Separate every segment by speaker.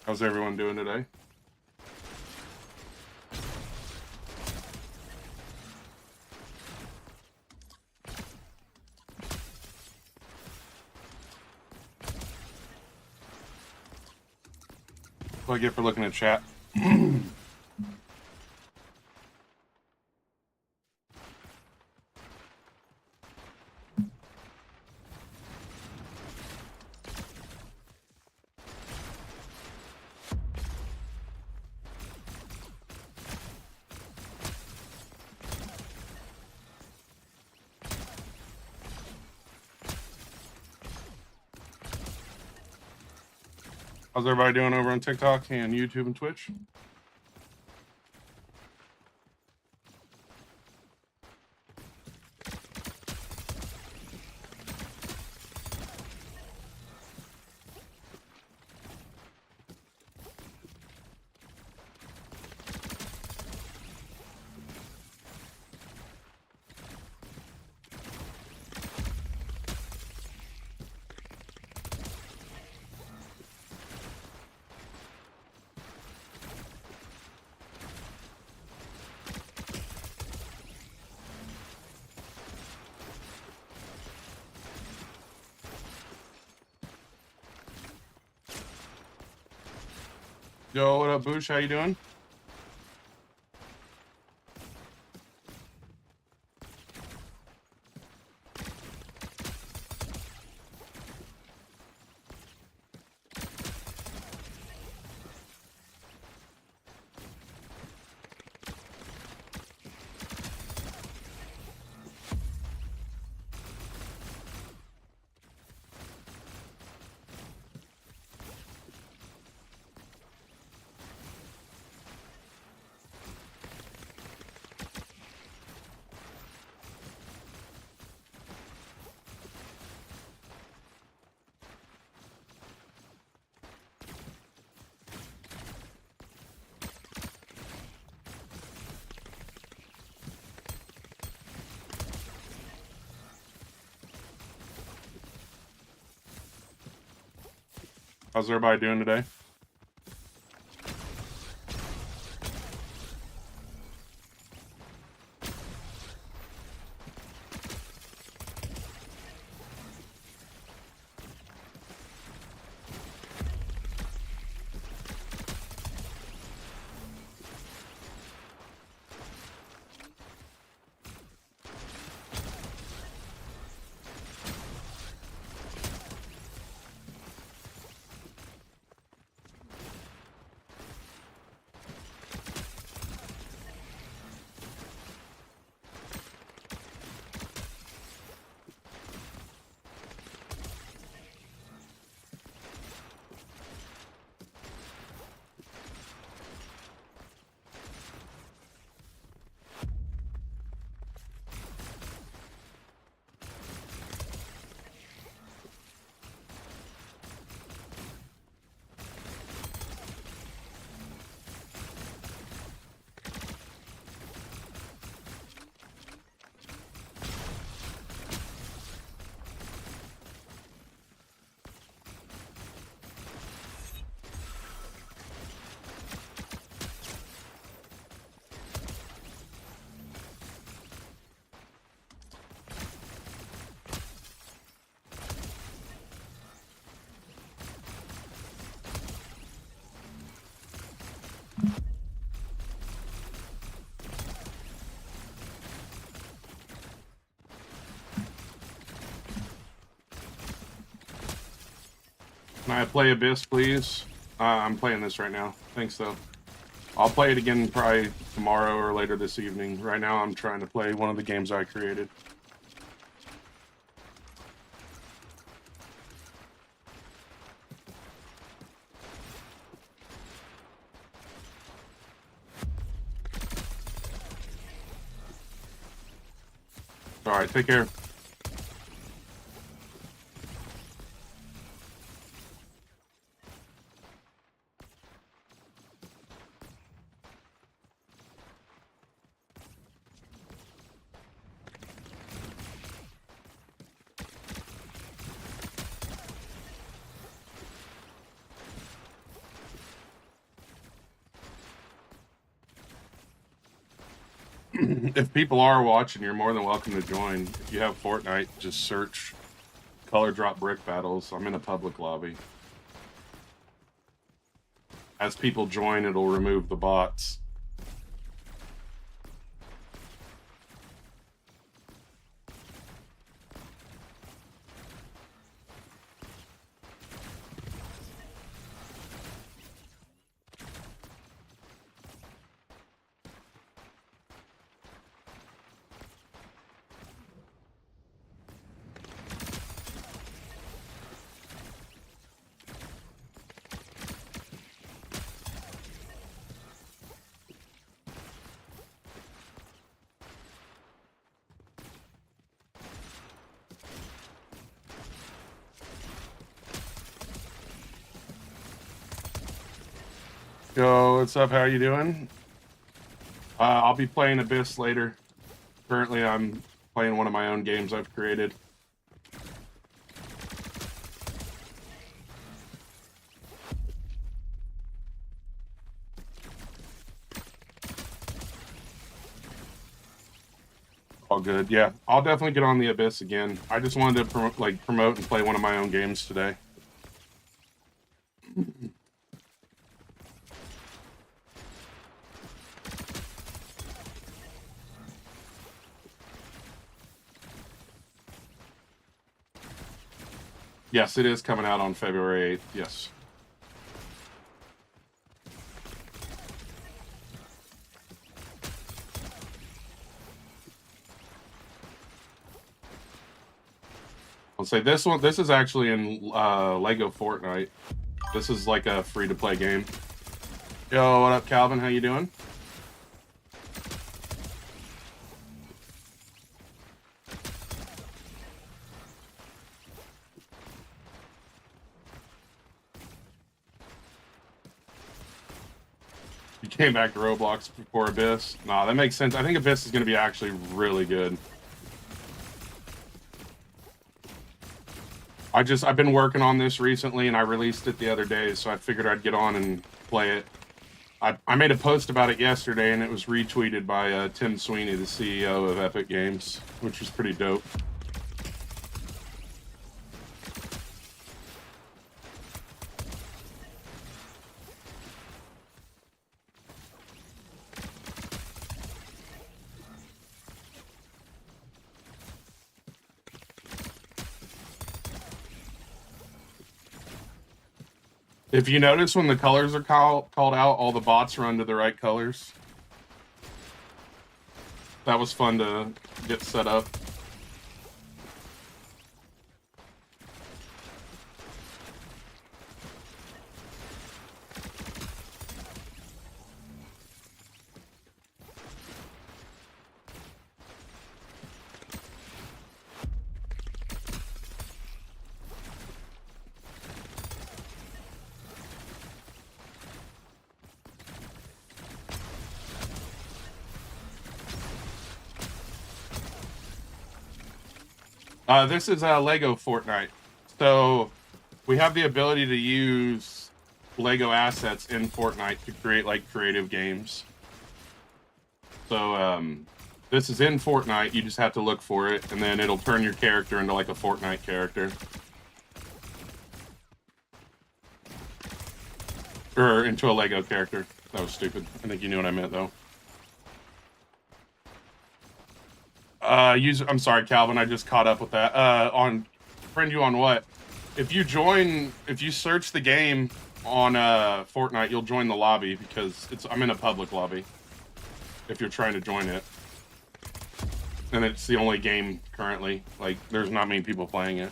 Speaker 1: How's everyone doing today? What do I get for looking at chat? How's everybody doing over on TikTok and YouTube and Twitch? Yo, what up, Boosh? How you doing? How's everybody doing today? Can I play Abyss, please? I'm playing this right now. Thanks, though. I'll play it again probably tomorrow or later this evening. Right now, I'm trying to play one of the games I created. All right, take care. If people are watching, you're more than welcome to join. If you have Fortnite, just search Color Drop Brick Battles. I'm in a public lobby. As people join, it'll remove the bots. Yo, what's up? How you doing? I'll be playing Abyss later. Currently, I'm playing one of my own games I've created. All good. Yeah, I'll definitely get on the Abyss again. I just wanted to promote and play one of my own games today. Yes, it is coming out on February 8th. Yes. I'll say this one. This is actually in LEGO Fortnite. This is like a free-to-play game. Yo, what up, Calvin? How you doing? You came back to Roblox before Abyss. Nah, that makes sense. I think Abyss is going to be actually really good. I've been working on this recently, and I released it the other day, so I figured I'd get on and play it. I made a post about it yesterday, and it was retweeted by Tim Sweeney, the CEO of Epic Games, which was pretty dope. If you notice when the colors are called out, all the bots run to the right colors. That was fun to get set up. This is LEGO Fortnite. So we have the ability to use LEGO assets in Fortnite to create like creative games. So this is in Fortnite. You just have to look for it, and then it'll turn your character into like a Fortnite character. Or into a LEGO character. That was stupid. I think you knew what I meant, though. I'm sorry, Calvin. I just caught up with that. Friend you on what? if you search the game on Fortnite, you'll join the lobby because I'm in a public lobby. If you're trying to join it, and it's the only game currently. Like, there's not many people playing it.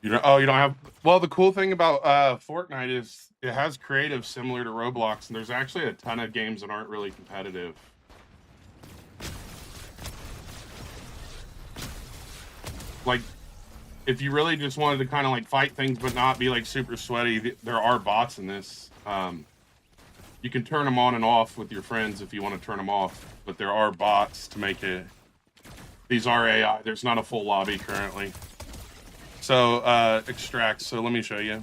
Speaker 1: You don't have. Well, the cool thing about Fortnite is it has creative similar to Roblox, and there's actually a ton of games that aren't really competitive. Like, if you really just wanted to kind of like fight things but not be like super sweaty, there are bots in this. You can turn them on and off with your friends if you want to turn them off, but there are bots to make it. These are AI. There's not a full lobby currently. So, extract. So let me show you.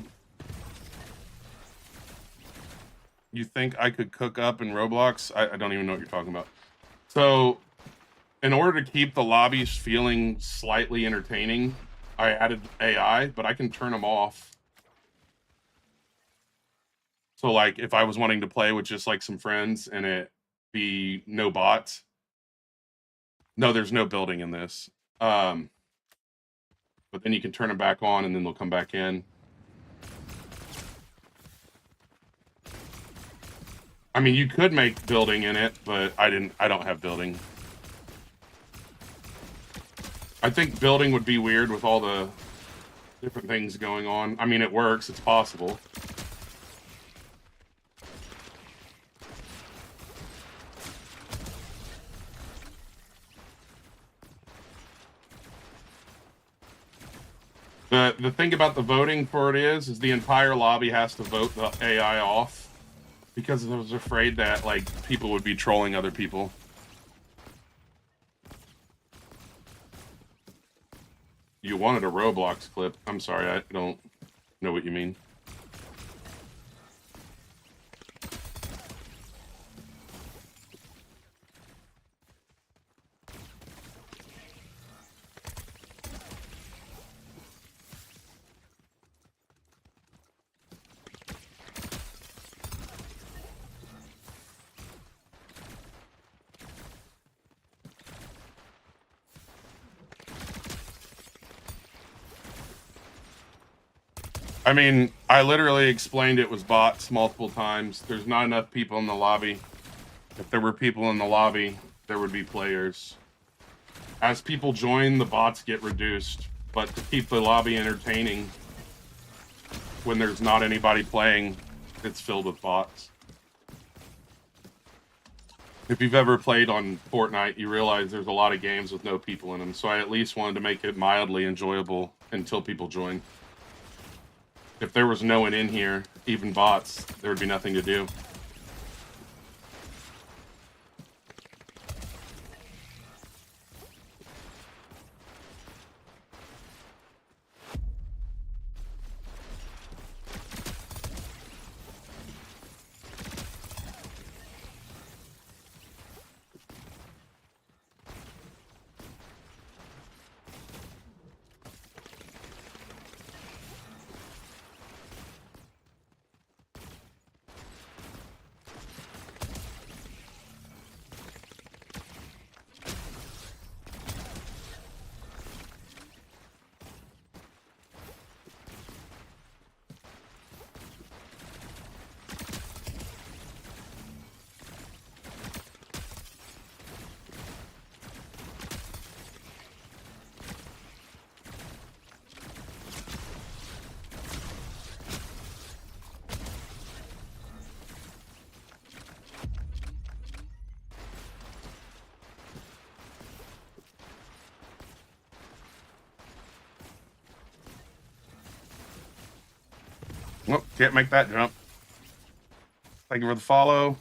Speaker 1: You think I could cook up in Roblox? I don't even know what you're talking about. So, in order to keep the lobbies feeling slightly entertaining, I added AI, but I can turn them off. So, like, if I was wanting to play with just like some friends and it be no bots. No, there's no building in this. But then you can turn them back on and then they'll come back in. I mean, you could make building in it, but I don't have building. I think building would be weird with all the different things going on. I mean, it works, it's possible. The thing about the voting for it is the entire lobby has to vote the AI off because I was afraid that like people would be trolling other people. You wanted a Roblox clip. I'm sorry, I don't know what you mean. I mean, I literally explained it was bots multiple times. There's not enough people in the lobby. If there were people in the lobby, there would be players. As people join, the bots get reduced. But to keep the lobby entertaining, when there's not anybody playing, it's filled with bots. If you've ever played on Fortnite, you realize there's a lot of games with no people in them. So I at least wanted to make it mildly enjoyable until people join. If there was no one in here, even bots, there would be nothing to do. Well, can't make that jump. Thank you for the follow.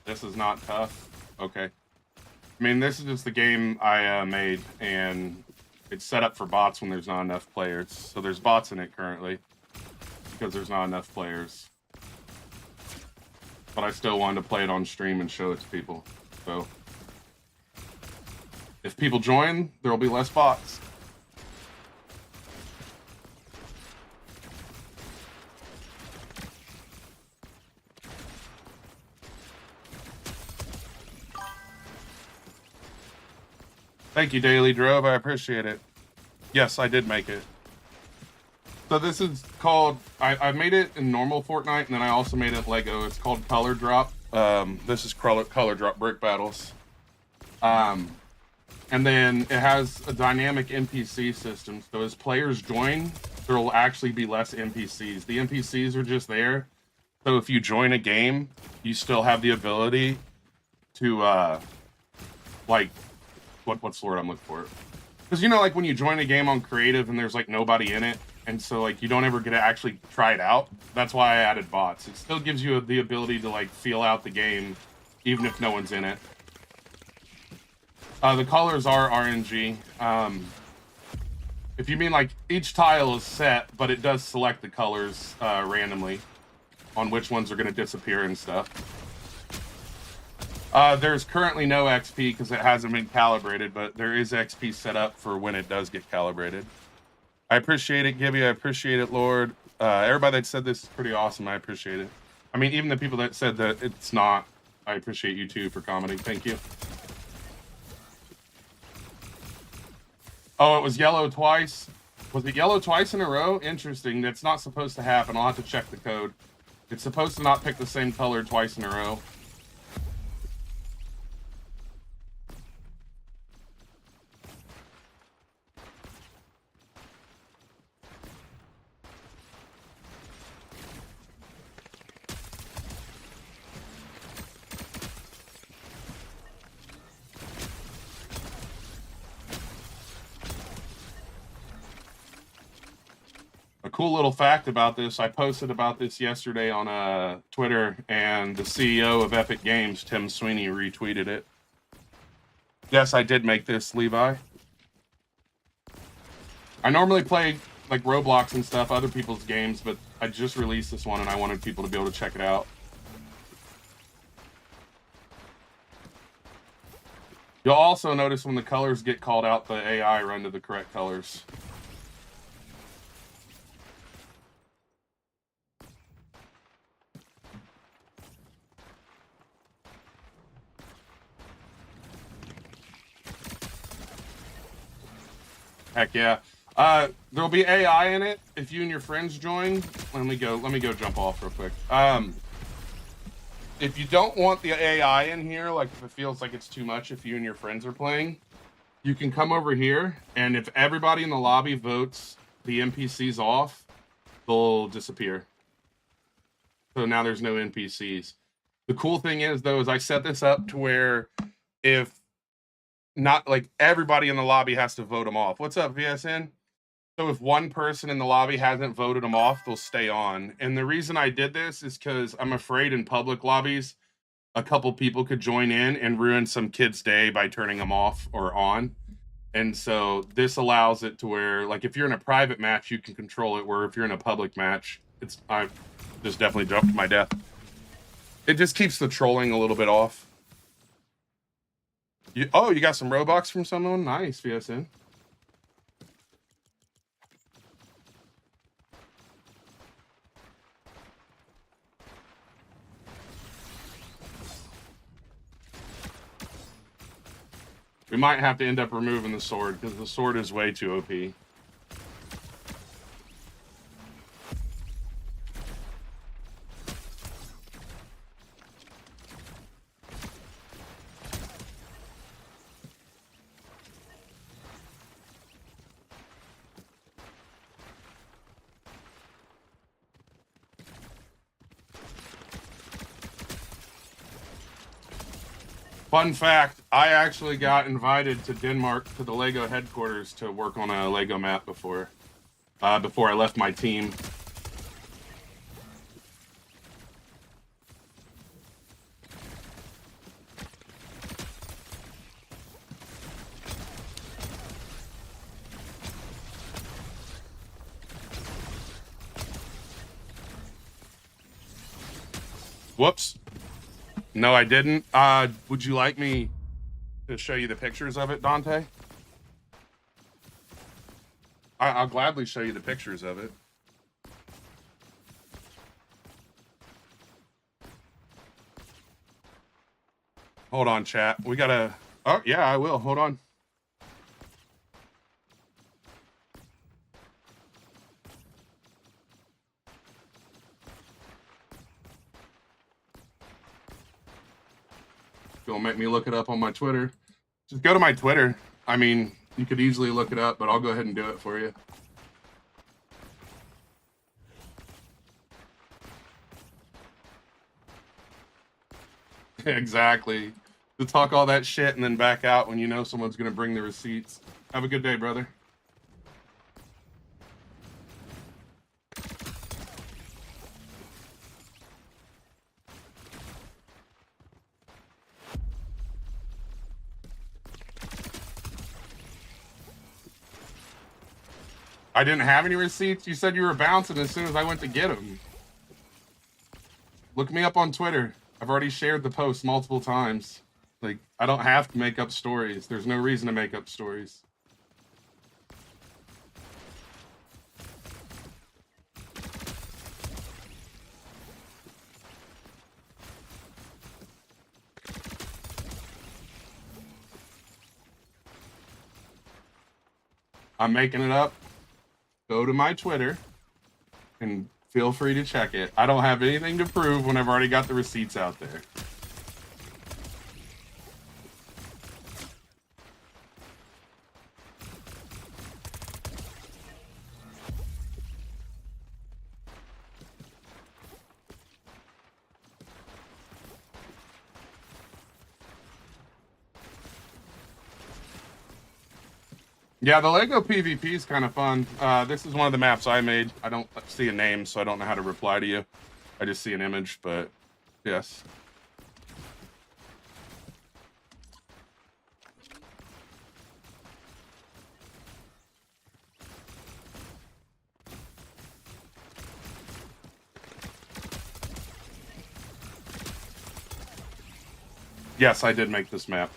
Speaker 1: This is not tough. Okay. I mean, this is just the game I made, and it's set up for bots when there's not enough players. So there's bots in it currently because there's not enough players. But I still wanted to play it on stream and show it to people. So if people join, there will be less bots. Thank you, Daily Drove. I appreciate it. Yes, I did make it. So this is called, I made it in normal Fortnite, and then I also made it Lego. It's called Color Drop. This is Color Drop Brick Battles. And then it has a dynamic NPC system. So as players join, there will actually be less NPCs. The NPCs are just there. So if you join a game, you still have the ability to, like, what's the word I'm looking for? Because, you know, like when you join a game on creative and there's like nobody in it, and so like you don't ever get to actually try it out. That's why I added bots. It still gives you the ability to like feel out the game even if no one's in it. The colors are RNG. If you mean like each tile is set, but it does select the colors randomly on which ones are going to disappear and stuff. There's currently no XP because it hasn't been calibrated, but there is XP set up for when it does get calibrated. I appreciate it, Gibby. I appreciate it, Lord. Everybody that said this is pretty awesome. I appreciate it. I mean, even the people that said that it's not, I appreciate you too for commenting. Thank you. Oh, it was yellow twice. Was it yellow twice in a row? Interesting. That's not supposed to happen. I'll have to check the code. It's supposed to not pick the same color twice in a row. A cool little fact about this, I posted about this yesterday on Twitter, and the CEO of Epic Games, Tim Sweeney, retweeted it. Yes, I did make this, Levi. I normally play like Roblox and stuff, other people's games, but I just released this one and I wanted people to be able to check it out. You'll also notice when the colors get called out, the AI run to the correct colors. Heck yeah. There'll be AI in it if you and your friends join. Let me go jump off real quick. If you don't want the AI in here, like if it feels like it's too much if you and your friends are playing, you can come over here, and if everybody in the lobby votes the NPCs off, they'll disappear. So now there's no NPCs. The cool thing is, though, is I set this up to where if not like everybody in the lobby has to vote them off. What's up, VSN? So if one person in the lobby hasn't voted them off, they'll stay on. And the reason I did this is because I'm afraid in public lobbies, a couple people could join in and ruin some kid's day by turning them off or on. And so this allows it to where, like, if you're in a private match, you can control it. Where if you're in a public match, I just definitely jumped to my death. It just keeps the trolling a little bit off. You got some Robux from someone? Nice, VSN. We might have to end up removing the sword because the sword is way too OP. Fun fact, I actually got invited to Denmark to the LEGO headquarters to work on a LEGO map before I left my team. Whoops. No, I didn't. Would you like me to show you the pictures of it, Dante? I'll gladly show you the pictures of it. Hold on, chat. We gotta... Oh, yeah, I will. Hold on. Don't make me look it up on my Twitter. Just go to my Twitter. I mean, you could easily look it up, but I'll go ahead and do it for you. Exactly. To talk all that shit and then back out when you know someone's going to bring the receipts. Have a good day, brother. I didn't have any receipts. You said you were bouncing as soon as I went to get them. Look me up on Twitter. I've already shared the post multiple times. Like, I don't have to make up stories. There's no reason to make up stories. I'm making it up. Go to my Twitter and feel free to check it. I don't have anything to prove when I've already got the receipts out there. Yeah, the LEGO PvP is kind of fun. This is one of the maps I made. I don't see a name, so I don't know how to reply to you. I just see an image, but yes. Yes, I did make this map.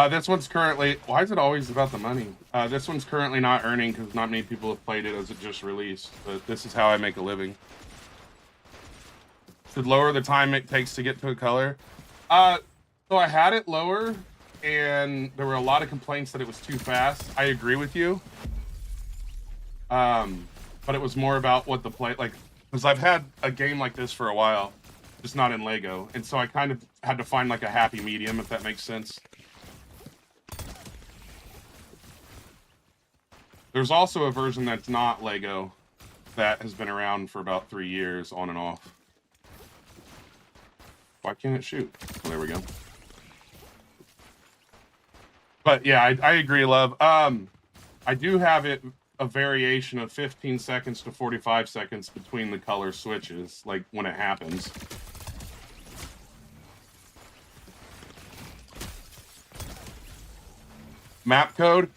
Speaker 1: This one's currently... Why is it always about the money? This one's currently not earning because not many people have played it as it just released. But this is how I make a living. Should lower the time it takes to get to a color. So I had it lower, and there were a lot of complaints that it was too fast. I agree with you. But it was more about what the play... Like, because I've had a game like this for a while. just not in Lego. And so I kind of had to find like a happy medium, if that makes sense. There's also a version that's not Lego that has been around for about 3 years, on and off. Why can't it shoot? Oh, there we go. But yeah, I agree, Love. I do have it a variation of 15 seconds to 45 seconds between the color switches, like when it happens. Map code.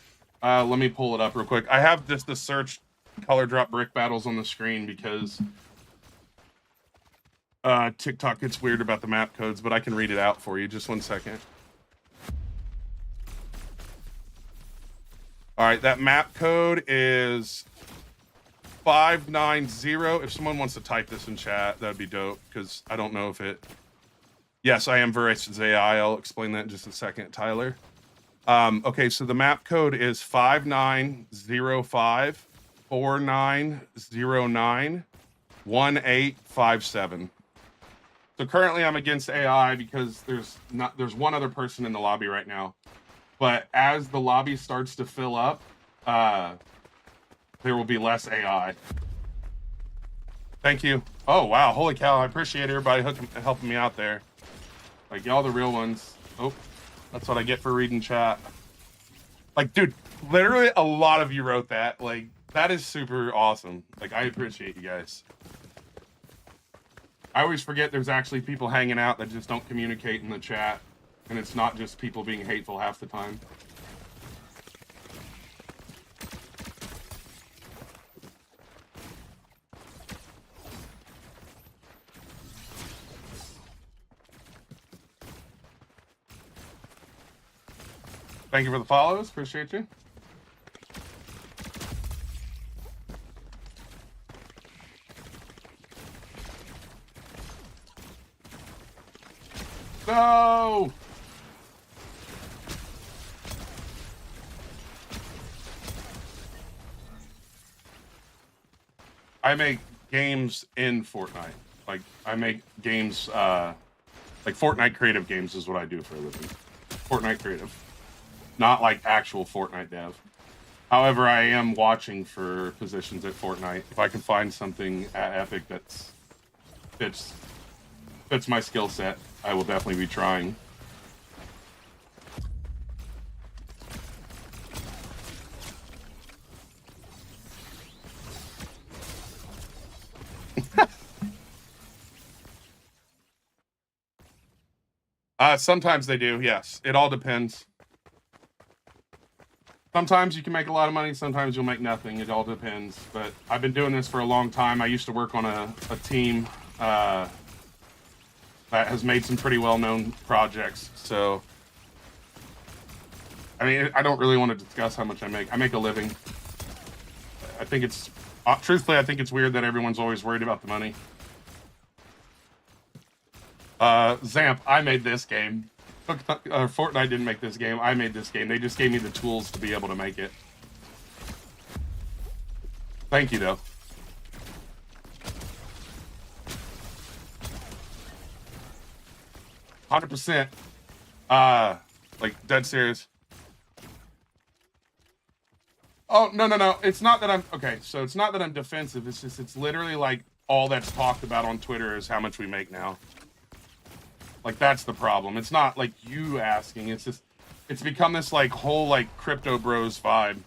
Speaker 1: Let me pull it up real quick. I have just the search color drop brick battles on the screen because TikTok gets weird about the map codes, but I can read it out for you. Just 1 second. All right, that map code is 590. If someone wants to type this in chat, that'd be dope, because I don't know if it... Yes, I am Voracious AI. I'll explain that in just a second, Tyler. Okay, so the map code is 590549091857. So currently I'm against AI because there's one other person in the lobby right now. But as the lobby starts to fill up, there will be less AI. Thank you. Oh, wow. Holy cow. I appreciate everybody helping me out there. Like, y'all the real ones. Oh, that's what I get for reading chat. Like, dude, literally a lot of you wrote that. Like, that is super awesome. Like, I appreciate you guys. I always forget there's actually people hanging out that just don't communicate in the chat. And it's not just people being hateful half the time. Thank you for the follows. Appreciate you. No! I make games in Fortnite. Like, I make games, like Fortnite creative games is what I do for a living. Fortnite creative. Not like actual Fortnite dev. However, I am watching for positions at Fortnite. If I can find something at Epic that's fits my skill set, I will definitely be trying. Sometimes they do, yes. It all depends. Sometimes you can make a lot of money, sometimes you'll make nothing. It all depends. But I've been doing this for a long time. I used to work on a team that has made some pretty well-known projects. So, I mean, I don't really want to discuss how much I make. I make a living. I think it's, truthfully, I think it's weird that everyone's always worried about the money. Zamp, I made this game. Fortnite didn't make this game. I made this game. They just gave me the tools to be able to make it. Thank you, though. %. Like, dead serious. Oh, no. It's not that I'm... Okay, so it's not that I'm defensive. It's just, it's literally like all that's talked about on Twitter is how much we make now. Like, that's the problem. It's not like you asking. It's just, it's become this like whole like crypto bros vibe.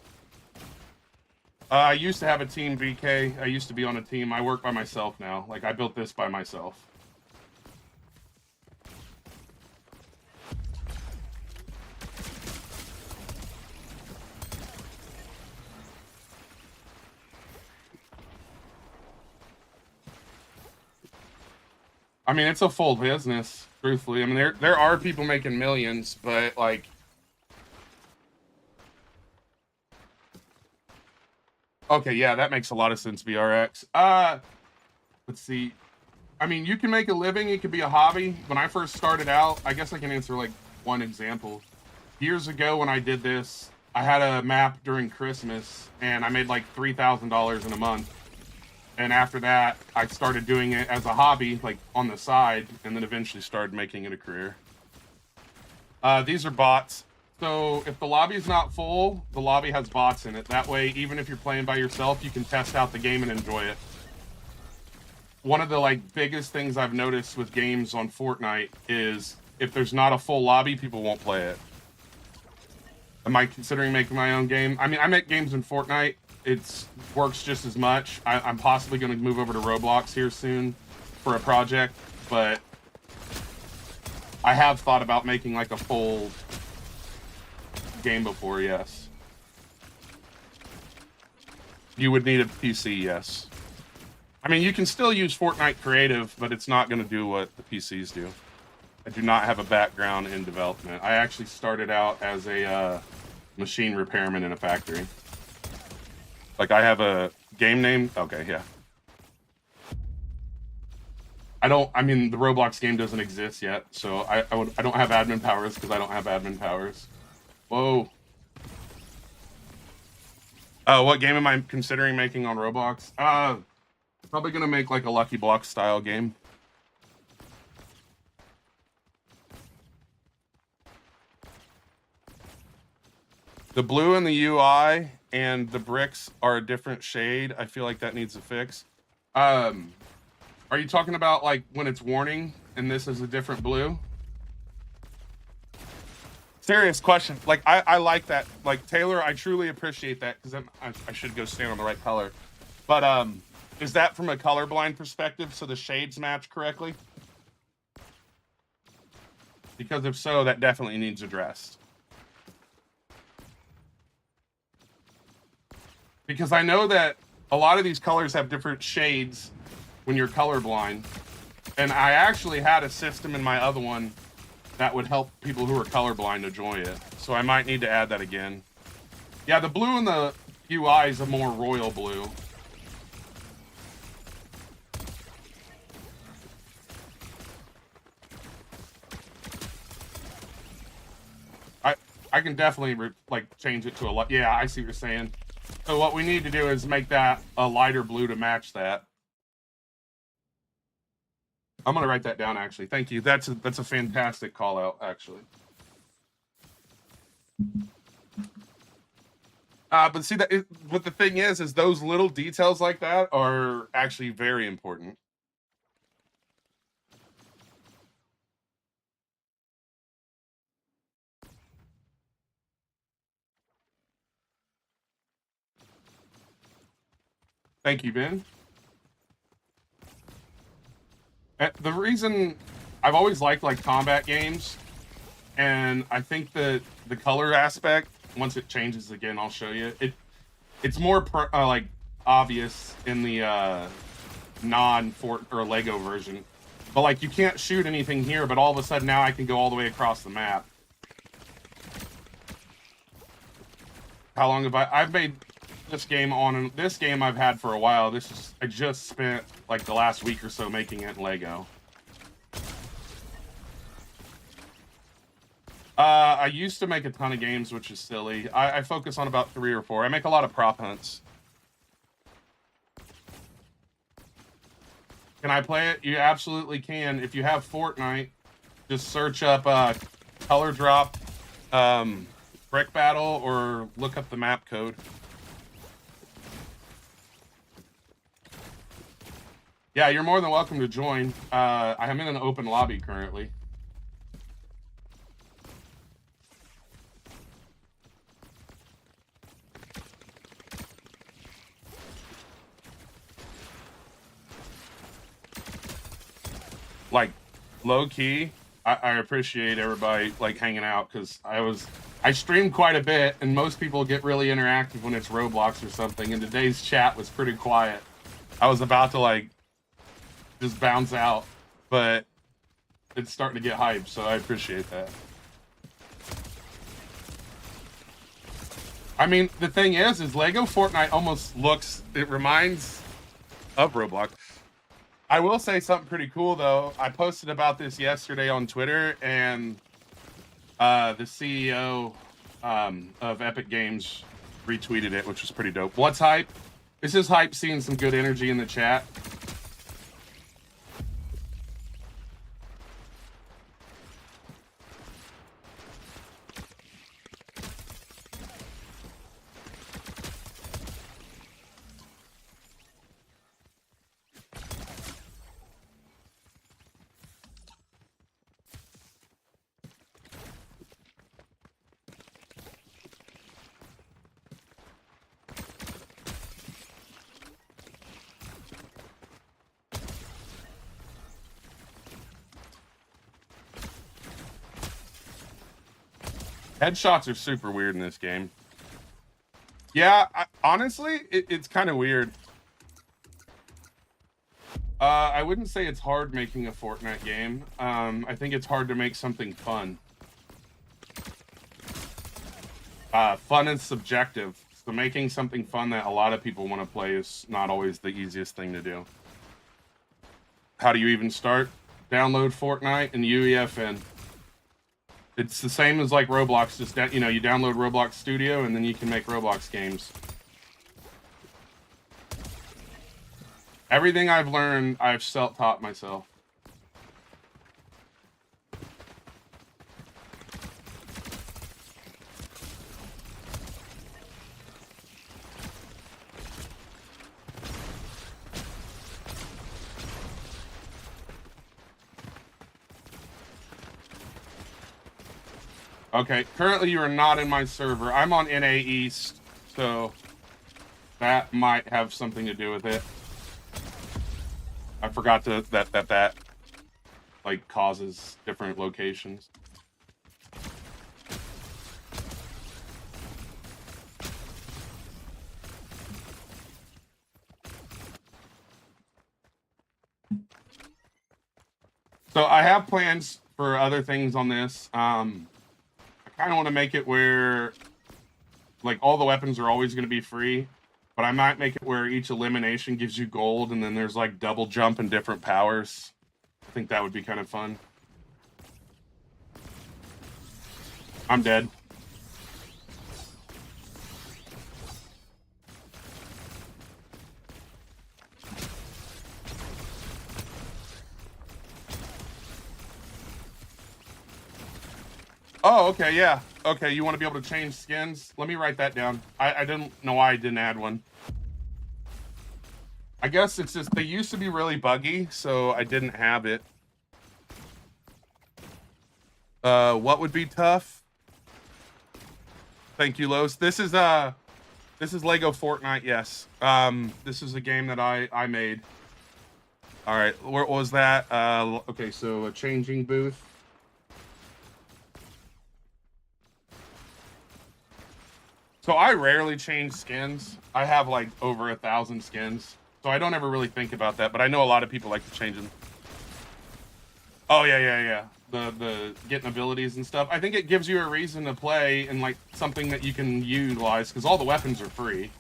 Speaker 1: I used to have a team, VK. I used to be on a team. I work by myself now. Like, I built this by myself. I mean, it's a full business, truthfully. I mean, there are people making millions, but like, okay, yeah, that makes a lot of sense, BRX. Let's see. I mean, you can make a living. It could be a hobby. When I first started out, I guess I can answer like one example. Years ago when I did this, I had a map during Christmas, and I made like $3,000 in a month. And after that, I started doing it as a hobby, like on the side, and then eventually started making it a career. These are bots. So if the lobby is not full, the lobby has bots in it. That way, even if you're playing by yourself, you can test out the game and enjoy it. One of the biggest things I've noticed with games on Fortnite is if there's not a full lobby, people won't play it. Am I considering making my own game? I mean, I make games in Fortnite. It works just as much. I'm possibly going to move over to Roblox here soon for a project, but I have thought about making a full game before, yes. You would need a PC, yes. I mean, you can still use Fortnite Creative, but it's not going to do what the PCs do. I do not have a background in development. I actually started out as a machine repairman in a factory. I have a game name. Okay, yeah. I mean, the Roblox game doesn't exist yet, so I don't have admin powers because I don't have admin powers. Whoa. What game am I considering making on Roblox? Probably gonna make a Lucky Block style game. The blue in the UI and the bricks are a different shade. I feel like that needs a fix. Are you talking about when it's warning and this is a different blue? Serious question. I like that. Taylor, I truly appreciate that because I should go stand on the right color. But is that from a colorblind perspective so the shades match correctly? Because if so, that definitely needs addressed. Because I know that a lot of these colors have different shades when you're colorblind. And I actually had a system in my other one that would help people who are colorblind enjoy it. So I might need to add that again. Yeah, the blue in the UI is a more royal blue. I can definitely change it to a lot. Yeah, I see what you're saying. So what we need to do is make that a lighter blue to match that. I'm gonna write that down. Actually, thank you. That's a fantastic call out. Actually, but see what the thing is those little details like that are actually very important. Thank you, Ben. The reason I've always liked combat games, and I think that the color aspect, once it changes again, I'll show you. It's more obvious in the non-Fort or Lego version, but you can't shoot anything here. But all of a sudden now I can go all the way across the map. How long have I've made this game on this game I've had for a while. I just spent the last week or so making it in Lego. I used to make a ton of games, which is silly. I focus on about 3 or 4. I make a lot of prop hunts. Can I play it? You absolutely can. If you have Fortnite, just search up color drop brick battle or look up the map code. Yeah, you're more than welcome to join. I'm in an open lobby currently. Low key, I appreciate everybody hanging out because I streamed quite a bit, and most people get really interactive when it's Roblox or something. And today's chat was pretty quiet. I was about to just bounce out, but it's starting to get hyped, so I appreciate that. I mean, the thing is LEGO Fortnite almost it reminds of Roblox. I will say something pretty cool though. I posted about this yesterday on Twitter, and the CEO of Epic Games retweeted it, which was pretty dope. What's hype? This is hype seeing some good energy in the chat. Headshots are super weird in this game. Yeah, honestly, it's kind of weird. I wouldn't say it's hard making a Fortnite game. I think it's hard to make something fun. Fun is subjective. So making something fun that a lot of people want to play is not always the easiest thing to do. How do you even start? Download Fortnite and UEFN. It's the same as like Roblox. Just you know, you download Roblox Studio and then you can make Roblox games. Everything I've learned, I've self-taught myself. Okay, currently you are not in my server. I'm on NA East, so that might have something to do with it. I forgot that like causes different locations. So I have plans for other things on this. I kind of want to make it where like all the weapons are always going to be free, but I might make it where each elimination gives you gold and then there's like double jump and different powers. I think that would be kind of fun. I'm dead. Oh, okay, yeah. Okay, you want to be able to change skins? Let me write that down. I didn't know why I didn't add one. I guess it's just, they used to be really buggy, so I didn't have it. What would be tough? Thank you, Los. This is LEGO Fortnite, yes. This is a game that I made. All right, what was that? Okay, so a changing booth. So I rarely change skins. I have like over 1,000 skins. So I don't ever really think about that, but I know a lot of people like to change them. Oh, yeah. The getting abilities and stuff. I think it gives you a reason to play and like something that you can utilize because all the weapons are free.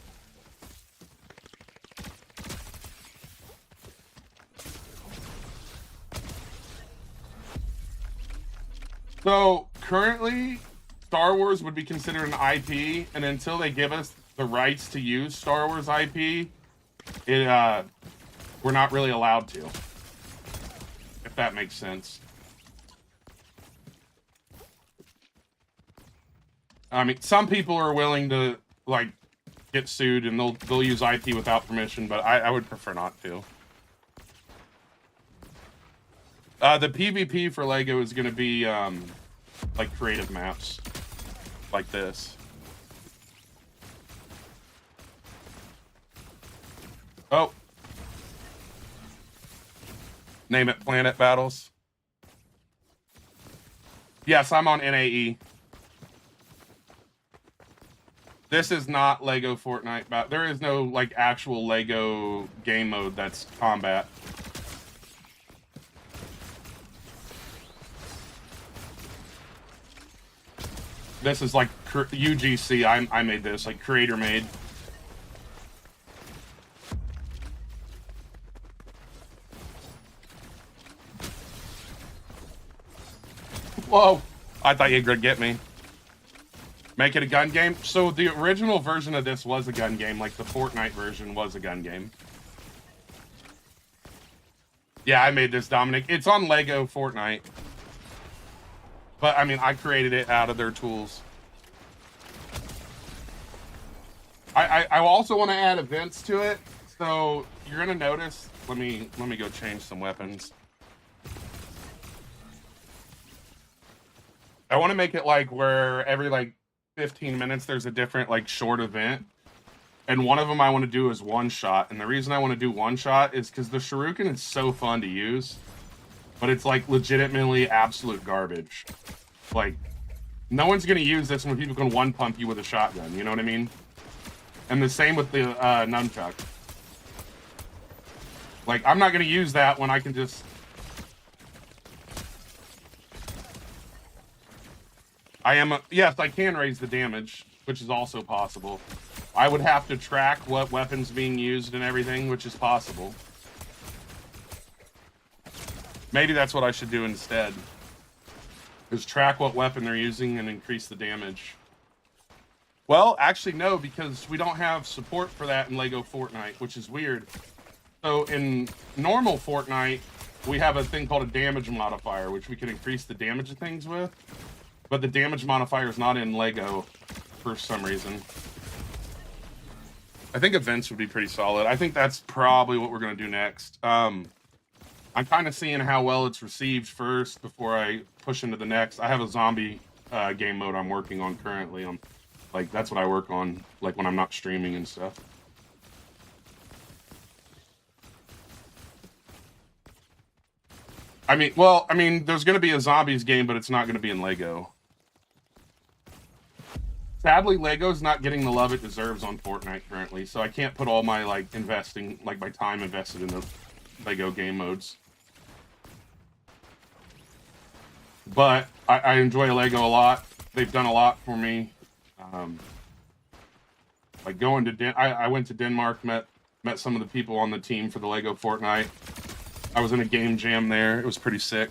Speaker 1: So currently, Star Wars would be considered an IP, and until they give us the rights to use Star Wars IP, we're not really allowed to. If that makes sense. I mean, some people are willing to like get sued and they'll use IP without permission, but I would prefer not to. The PvP for LEGO is going to be like creative maps. Like this. Oh. Name it Planet Battles. Yes, I'm on NAE. This is not LEGO Fortnite, but there is no like actual LEGO game mode that's combat. This is like UGC. I made this, like creator made. Whoa! I thought you were gonna get me. Make it a gun game? So the original version of this was a gun game, like the Fortnite version was a gun game. Yeah, I made this, Dominic. It's on LEGO Fortnite. But, I mean, I created it out of their tools. I also want to add events to it. So you're gonna notice. Let me go change some weapons. I want to make it like where every like 15 minutes there's a different like short event, and one of them I want to do is one shot. And the reason I want to do one shot is because the shuriken is so fun to use, but it's like legitimately absolute garbage. Like, no one's gonna use this when people can one pump you with a shotgun. You know what I mean? And the same with the nunchuck. Like, I'm not going to use that when I can just... Yes, I can raise the damage, which is also possible. I would have to track what weapon's being used and everything, which is possible. Maybe that's what I should do instead. Is track what weapon they're using and increase the damage. Well, actually, no, because we don't have support for that in LEGO Fortnite, which is weird. So in normal Fortnite, we have a thing called a damage modifier, which we can increase the damage of things with. But the damage modifier is not in LEGO for some reason. I think events would be pretty solid. I think that's probably what we're going to do next. I'm kind of seeing how well it's received first before I push into the next. I have a zombie game mode I'm working on currently. Like, that's what I work on, like, when I'm not streaming and stuff. I mean, there's going to be a zombies game, but it's not going to be in LEGO. Sadly, LEGO's not getting the love it deserves on Fortnite currently, so I can't put all my, like, my time invested in the LEGO game modes. But I enjoy LEGO a lot. They've done a lot for me. Like going to I went to Denmark, met some of the people on the team for the LEGO Fortnite. I was in a game jam there. It was pretty sick.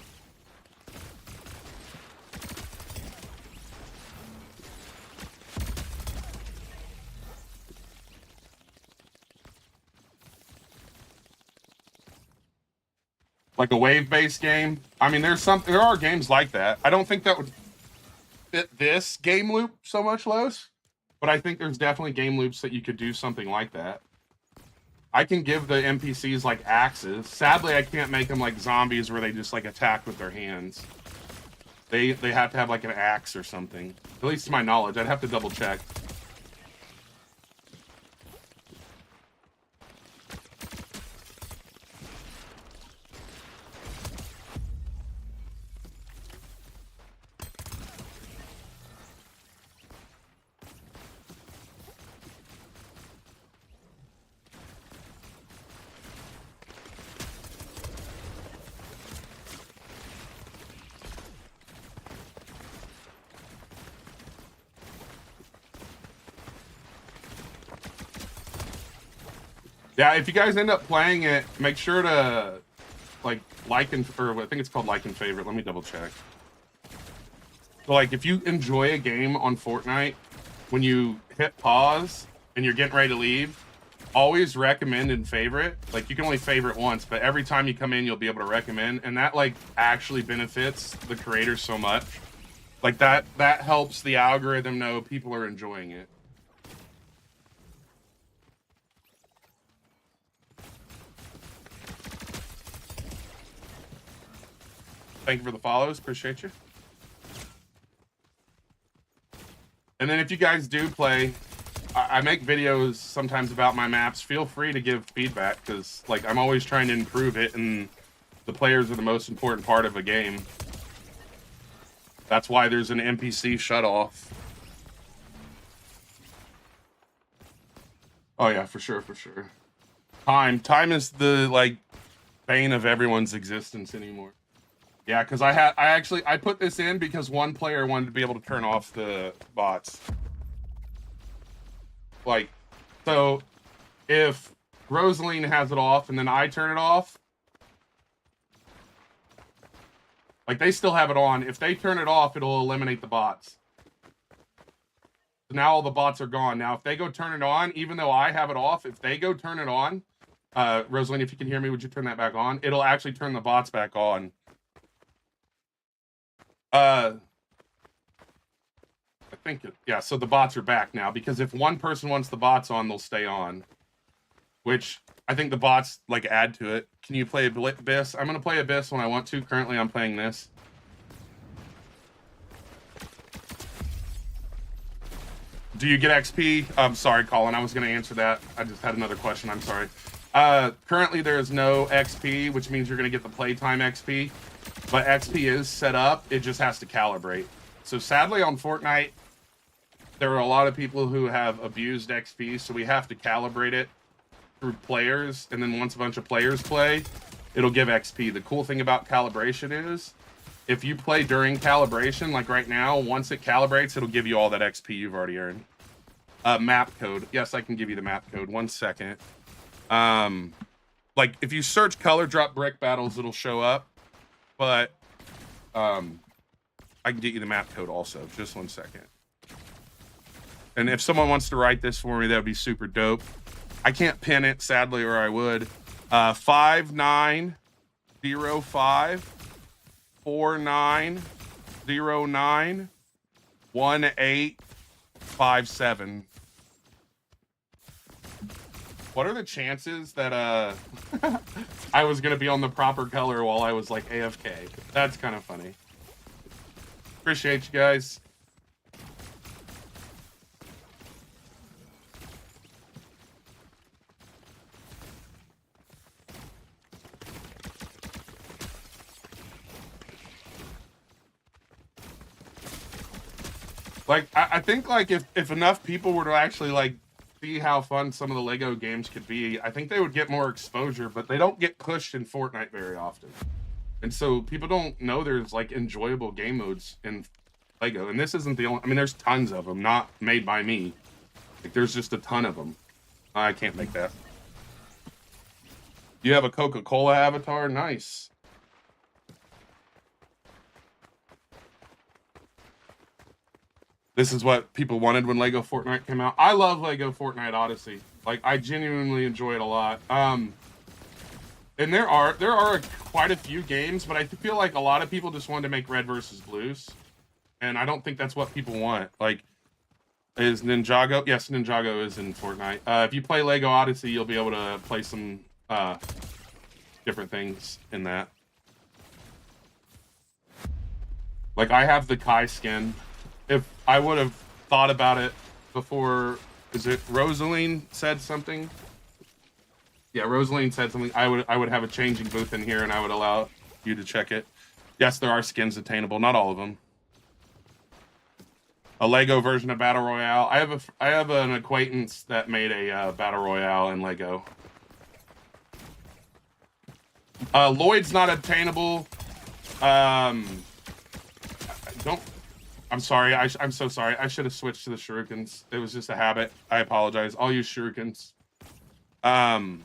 Speaker 1: Like a wave-based game. I mean, there are games like that. I don't think that would fit this game loop so much, Los. But I think there's definitely game loops that you could do something like that. I can give the NPCs like axes. Sadly, I can't make them like zombies where they just like attack with their hands. They have to have like an axe or something. At least to my knowledge. I'd have to double check. Yeah, if you guys end up playing it, make sure to like and or I think it's called like and favorite. Let me double check. So like if you enjoy a game on Fortnite, when you hit pause and you're getting ready to leave, always recommend and favorite. Like you can only favorite once, but every time you come in, you'll be able to recommend, and that like actually benefits the creators so much. Like that helps the algorithm know people are enjoying it. Thank you for the follows. Appreciate you. And then if you guys do play, I make videos sometimes about my maps. Feel free to give feedback because like I'm always trying to improve it, and the players are the most important part of a game. That's why there's an NPC shutoff. Oh yeah, for sure, for sure. Time is the like bane of everyone's existence anymore. Yeah, because I put this in because one player wanted to be able to turn off the bots. Like, so if Rosaline has it off and then I turn it off, like they still have it on. If they turn it off, it'll eliminate the bots. Now all the bots are gone. Now, if they go turn it on, even though I have it off, if they go turn it on, Rosaline, if you can hear me, would you turn that back on? It'll actually turn the bots back on. I think, yeah, so the bots are back now, because if one person wants the bots on, they'll stay on. Which, I think the bots, like, add to it. Can you play Abyss? I'm going to play Abyss when I want to. Currently, I'm playing this. Do you get XP? I'm sorry, Colin. I was going to answer that. I just had another question. I'm sorry. Currently, there is no XP, which means you're going to get the playtime XP. But XP is set up. It just has to calibrate. So sadly, on Fortnite, there are a lot of people who have abused XP, so we have to calibrate it through players. And then once a bunch of players play, it'll give XP. The cool thing about calibration is, if you play during calibration, like right now, once it calibrates, it'll give you all that XP you've already earned. Map code. Yes, I can give you the map code. 1 second. Like, if you search color drop brick battles, it'll show up. But, I can get you the map code also. Just 1 second. And if someone wants to write this for me, that would be super dope. I can't pin it, sadly, or I would. 5905 4909 1857. What are the chances that I was gonna be on the proper color while I was like AFK? That's kind of funny. Appreciate you guys. Like, I think, like, if enough people were to actually, like, see how fun some of the LEGO games could be, I think they would get more exposure, but they don't get pushed in Fortnite very often. And so people don't know there's, like, enjoyable game modes in LEGO. And this isn't the only... I mean, there's tons of them, not made by me. Like, there's just a ton of them. I can't make that. You have a Coca-Cola avatar? Nice. This is what people wanted when LEGO Fortnite came out. I love LEGO Fortnite Odyssey. Like, I genuinely enjoy it a lot. And there are quite a few games, but I feel like a lot of people just wanted to make red versus blues. And I don't think that's what people want. Like, is Ninjago? Yes, Ninjago is in Fortnite. If you play LEGO Odyssey, you'll be able to play some different things in that. Like, I have the Kai skin. If I would have thought about it before, is it Rosaline said something? Yeah, Rosaline said something. I would have a changing booth in here, and I would allow you to check it. Yes, there are skins attainable, not all of them. A LEGO version of Battle Royale. I have an acquaintance that made a Battle Royale in LEGO. Lloyd's not obtainable. I'm sorry. I'm so sorry. I should have switched to the shurikens. It was just a habit. I apologize. I'll use shurikens. But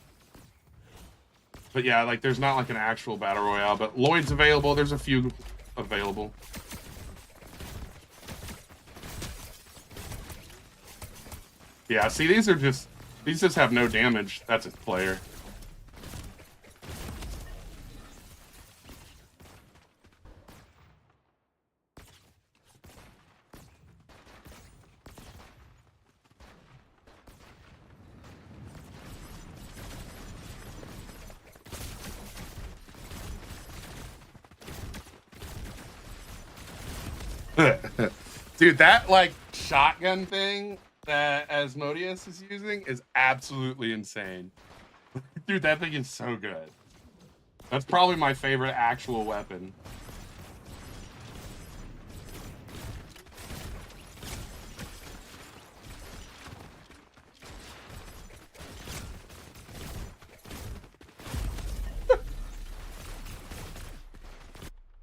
Speaker 1: yeah, like, there's not like an actual battle royale, but Lloyd's available. There's a few available. Yeah, see, these just have no damage. That's a player. Dude, that, like, shotgun thing that Asmodeus is using is absolutely insane. Dude, that thing is so good. That's probably my favorite actual weapon.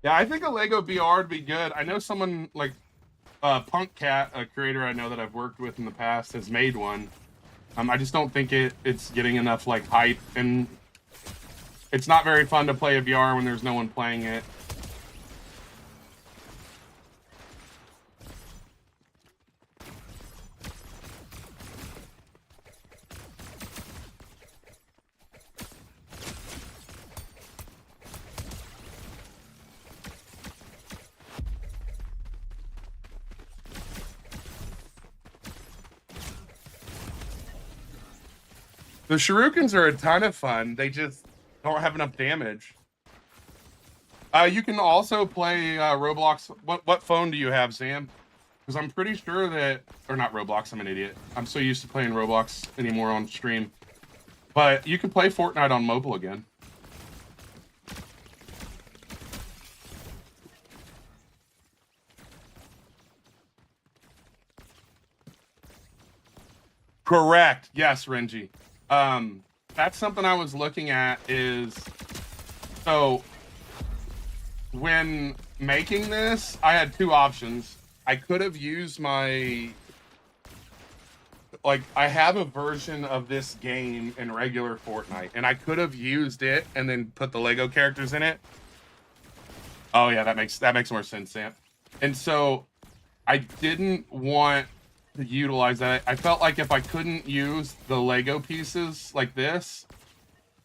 Speaker 1: Yeah, I think a LEGO VR would be good. I know someone, like, Punk Cat, a creator I know that I've worked with in the past, has made one. I just don't think it's getting enough, like, hype, and it's not very fun to play a VR when there's no one playing it. The shurikens are a ton of fun. They just don't have enough damage. You can also play Roblox. What phone do you have, Sam? Because I'm pretty sure that, or not Roblox, I'm an idiot. I'm so used to playing Roblox anymore on stream. But you can play Fortnite on mobile again. Correct. Yes, Renji. That's something I was looking at is, so when making this, I had two options. I could have used my, like, I have a version of this game in regular Fortnite, and I could have used it and then put the Lego characters in it. Oh yeah, that makes more sense, Sam. And so I didn't want to utilize that. I felt like if I couldn't use the Lego pieces like this,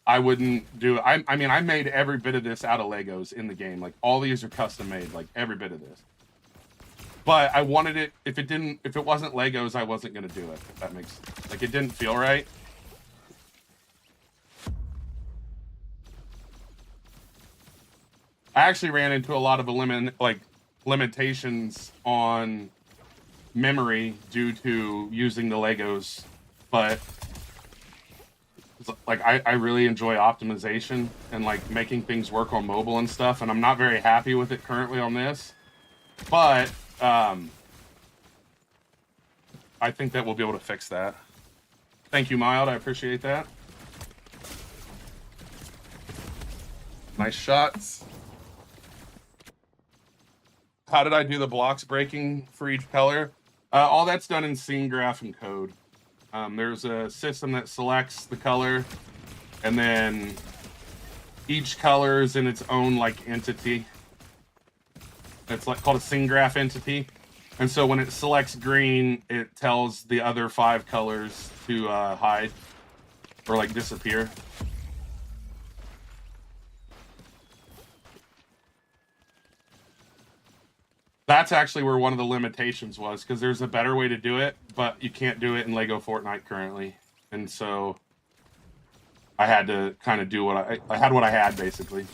Speaker 1: I wouldn't do it. I mean, I made every bit of this out of Legos in the game. Like, all these are custom made, like every bit of this. But I wanted it, if it wasn't Legos, I wasn't gonna do it. If that makes, like, it didn't feel right. I actually ran into a lot of limitations on memory due to using the Legos, but like I really enjoy optimization and like making things work on mobile and stuff, and I'm not very happy with it currently on this, but I think that we'll be able to fix that. Thank you, Mild. I appreciate that. Nice shots. How did I do the blocks breaking for each color? All that's done in scene graph and code. There's a system that selects the color, and then each color is in its own like entity. It's like called a scene graph entity. And so when it selects green, it tells the other 5 colors to hide or like disappear. That's actually where one of the limitations was, because there's a better way to do it, but you can't do it in LEGO Fortnite currently. And so I had to kind of do what I had what I had, basically.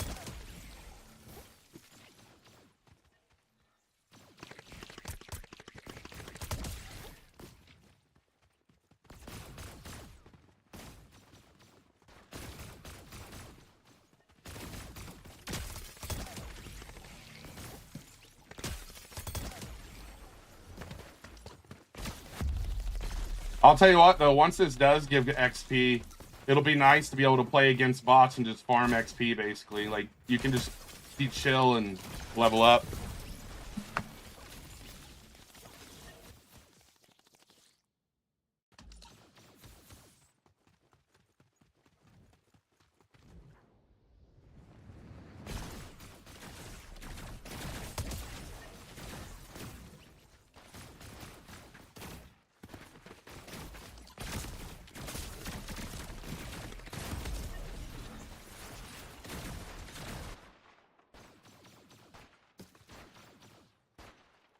Speaker 1: I'll tell you what, though, once this does give XP, it'll be nice to be able to play against bots and just farm XP, basically. Like, you can just be chill and level up.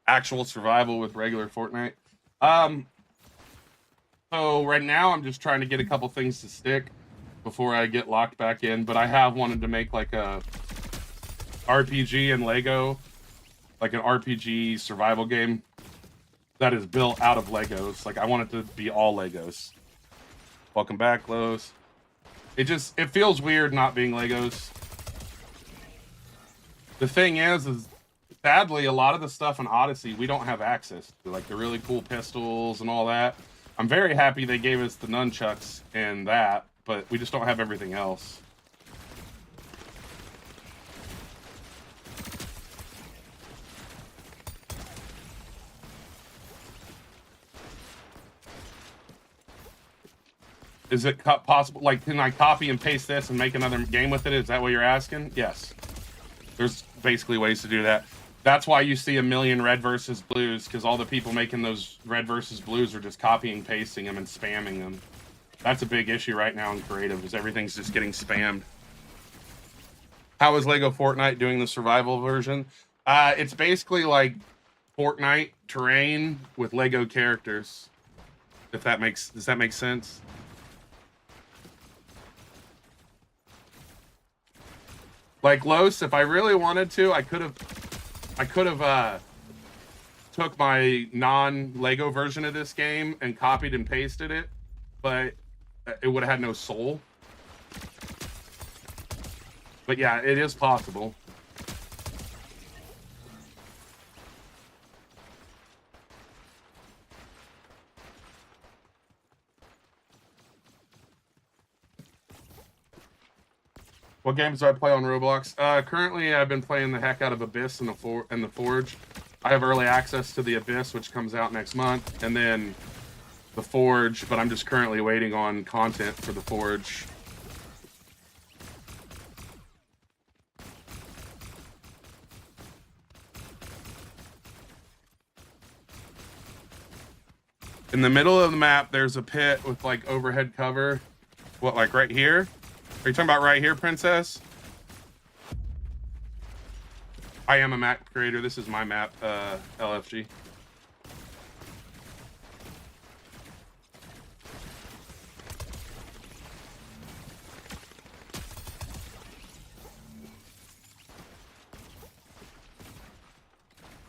Speaker 1: Actual survival with regular Fortnite. So right now I'm just trying to get a couple things to stick before I get locked back in, but I have wanted to make like a RPG and Lego, like an RPG survival game that is built out of Legos. Like, I want it to be all Legos. Welcome back, Lowe's. It feels weird not being Legos. The thing is sadly, a lot of the stuff in Odyssey we don't have access to, like the really cool pistols and all that. I'm very happy they gave us the nunchucks and that, but we just don't have everything else. Is it possible, like, can I copy and paste this and make another game with it? Is that what you're asking? Yes. There's basically ways to do that. That's why you see a million red versus blues, because all the people making those red versus blues are just copying, pasting them, and spamming them. That's a big issue right now in creative, is everything's just getting spammed. How is LEGO Fortnite doing the survival version? It's basically like Fortnite terrain with LEGO characters. Does that make sense? Like Los, if I really wanted to, I could have took my non-Lego version of this game and copied and pasted it, but it would have had no soul. But yeah, it is possible. What games do I play on Roblox? Currently, I've been playing the heck out of Abyss and the Forge. I have early access to the Abyss, which comes out next month, and then the Forge, but I'm just currently waiting on content for the Forge. In the middle of the map, there's a pit with like overhead cover. What, like right here? Are you talking about right here, Princess? I am a map creator. This is my map, LFG.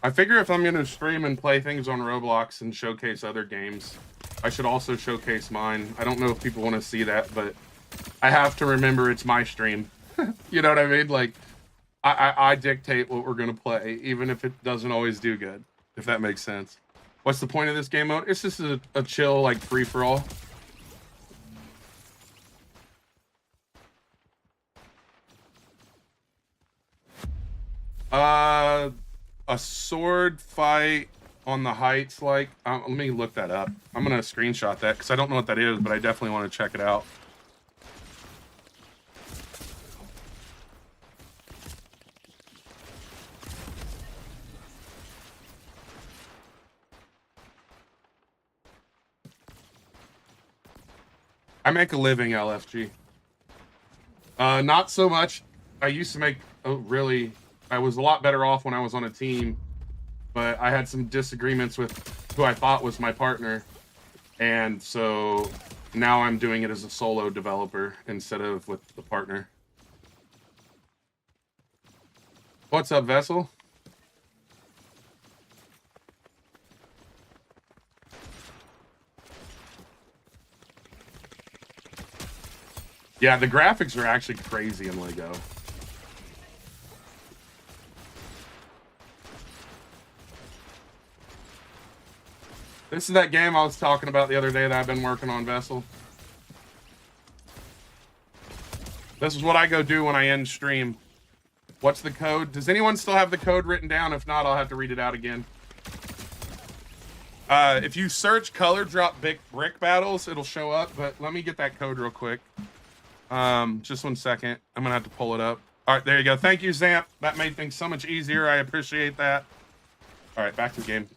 Speaker 1: I figure if I'm going to stream and play things on Roblox and showcase other games, I should also showcase mine. I don't know if people want to see that, but I have to remember it's my stream. You know what I mean? Like, I dictate what we're going to play, even if it doesn't always do good, if that makes sense. What's the point of this game mode? It's just a chill, like, free-for-all. A sword fight on the heights, like, let me look that up. I'm going to screenshot that, because I don't know what that is, but I definitely want to check it out. I make a living, LFG. Not so much. I used to make I was a lot better off when I was on a team, but I had some disagreements with who I thought was my partner, and so now I'm doing it as a solo developer instead of with the partner. What's up, Vessel? Yeah, the graphics are actually crazy in LEGO. This is that game I was talking about the other day that I've been working on, Vessel. This is what I go do when I end stream. What's the code? Does anyone still have the code written down? If not, I'll have to read it out again. If you search color drop brick battles, it'll show up, but let me get that code real quick. Just 1 second. I'm gonna have to pull it up. All right, there you go. Thank you, Zamp. That made things so much easier. I appreciate that. All right, back to the game.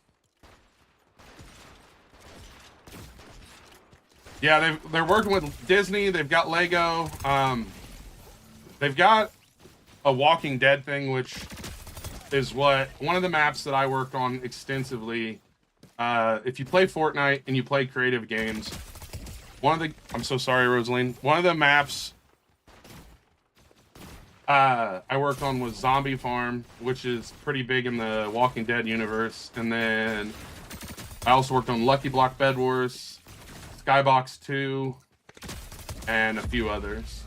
Speaker 1: Yeah, they're working with Disney. They've got Lego. They've got a Walking Dead thing, which is one of the maps that I worked on extensively. If you play Fortnite and you play creative games, I'm so sorry, Rosaline. One of the maps I worked on was Zombie Farm, which is pretty big in the Walking Dead universe. And then I also worked on Lucky Block Bed Wars, Skybox 2, and a few others.